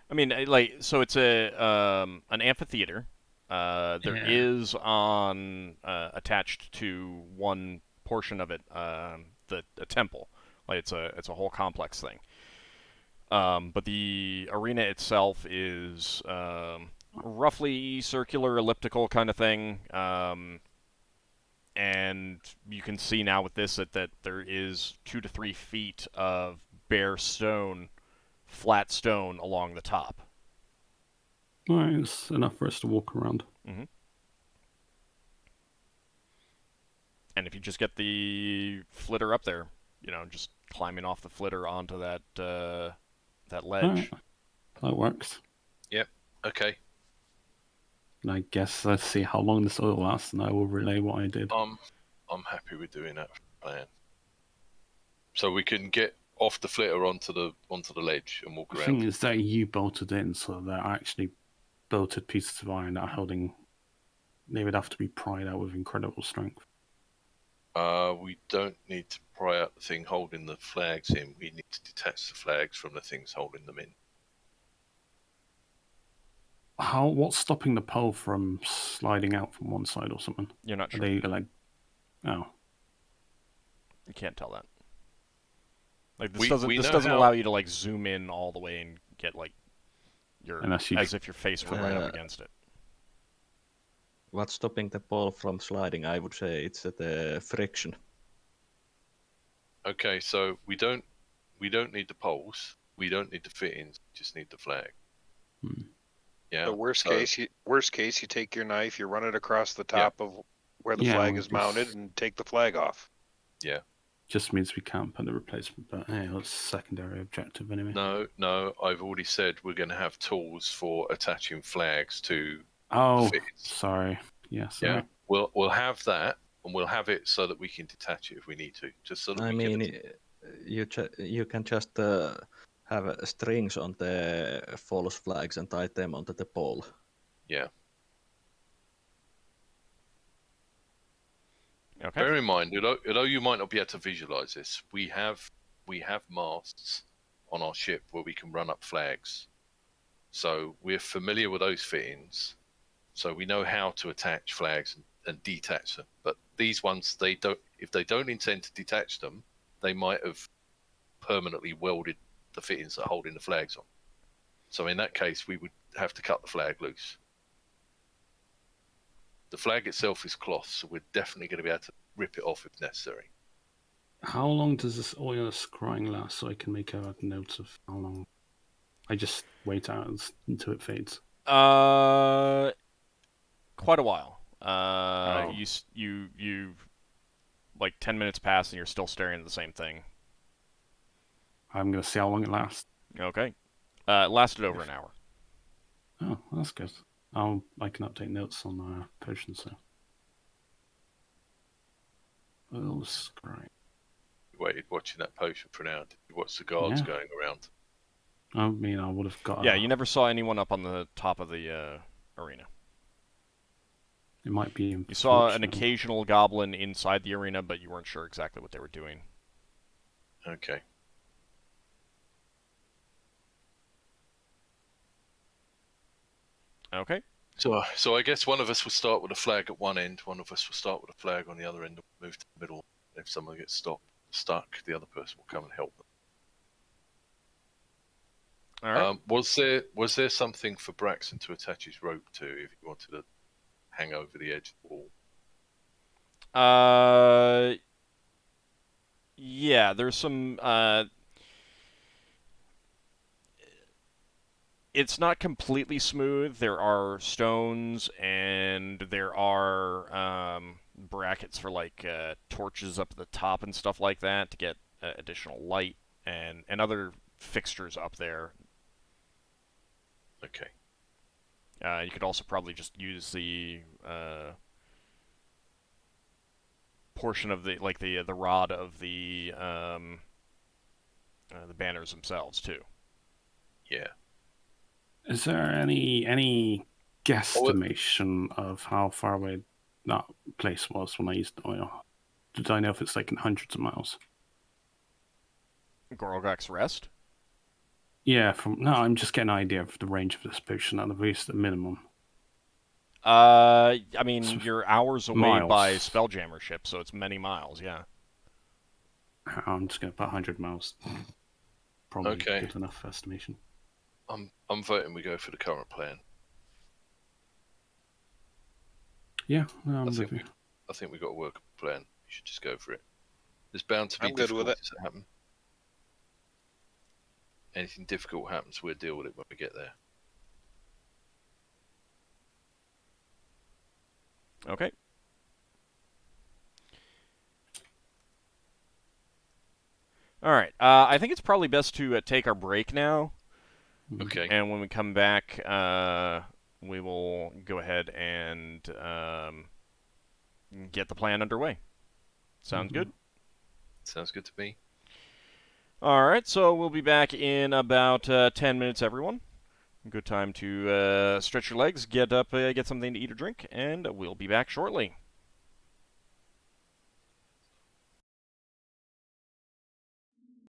I mean, so it's an amphitheater. There is attached to one portion of it, a temple. It's a whole complex thing. But the arena itself is roughly circular, elliptical kind of thing. And you can see now with this that there is 2 to 3 feet of bare stone, flat stone along the top. Right, it's enough for us to walk around. Mm-hmm. And if you just get the flitter up there, just climbing off the flitter onto that ledge. Alright. That works. Yep. Okay. And I guess let's see how long this oil lasts, and I will relay what I did. I'm happy with doing that plan. So we can get off the flitter onto the ledge and walk The around. thing is that you bolted in, so they're actually bolted pieces of iron that are holding. They would have to be pried out with incredible strength. We don't need to pry out the thing holding the flags in. We need to detach the flags from the things holding them in. What's stopping the pole from sliding out from one side or something? You're not Are sure. they like? Oh, You can't tell that. Like this We doesn't know allow you to like zoom in all the way and get like Unless as if your face were right up against it. What's stopping the ball from sliding? I would say it's the friction. Okay, so we don't need the poles. We don't need the fittings. We just need the flag. Yeah. The worst case, you take your knife, you run it across the top of where the Yeah, flag we is mounted, just- and take the flag off. Yeah. just means we can't put the replacement. But hey, that's a secondary objective anyway. No. I've already said we're going to have tools for attaching flags to Oh, fittings. sorry. Yes. Yeah. We'll have that, and we'll have it so that we can detach it if we need to. Just so that I we mean, can. you can just have strings on the false flags and tie them onto the pole. Yeah. Okay. Bear in mind, although you might not be able to visualize this, we have masts on our ship where we can run up flags. So we're familiar with those fittings. So we know how to attach flags and detach them. But these ones, if they don't intend to detach them, they might have permanently welded the fittings that are holding the flags on. So in that case, we would have to cut the flag loose. The flag itself is cloth, so we're definitely going to be able to rip it off if necessary. How long does this oil scrying last, so I can make a note of how long? I just wait out until it fades. Quite a while. Oh. You like 10 minutes pass and you're still staring at the same thing. I'm gonna see how long it lasts. Okay. It lasted over an hour. Oh, that's good. I can update notes on potions so. Oil scrying. You waited watching that potion for an hour. Did you watch the guards Yeah. going around? I mean, I would have got. Yeah, you never saw anyone up on the top of the arena. It might be. You saw an unfortunate. occasional goblin inside the arena, but you weren't sure exactly what they were doing. Okay. Okay. So I guess one of us will start with a flag at one end, one of us will start with a flag on the other end, and move to the middle. If someone gets stuck, the other person will come and help them. All right. Was there something for Braxon to attach his rope to if he wanted to hang over the edge of the wall? Yeah, there's some. It's not completely smooth. There are stones and there are brackets for like torches up at the top and stuff like that to get additional light and other fixtures up there. Okay. You could also probably just use the portion of the the rod of the banners themselves too. Yeah. Is there any guesstimation of how far away that place was when I used the oil? Did I know if it's like in hundreds of miles? Gorogak's Rest? Yeah, I'm just getting an idea of the range of this potion at least the minimum. I mean, So you're hours away miles. by Spelljammer ship, so it's many miles, yeah. I'm just going to put 100 miles. Probably Okay. good enough estimation. I'm voting we go for the current plan. Yeah, no, I'm I with think you. we got a workable plan. You should just go for it. There's bound to be I'm good with difficulties that happen. Anything difficult happens, we'll deal with it when we get there. Okay. All right. I think it's probably best to take our break now, Okay. and when we come back, we will go ahead and get the plan underway. Sounds good? Sounds good to me. All right. So we'll be back in about 10 minutes, everyone. Good time to stretch your legs, get up, get something to eat or drink, and we'll be back shortly.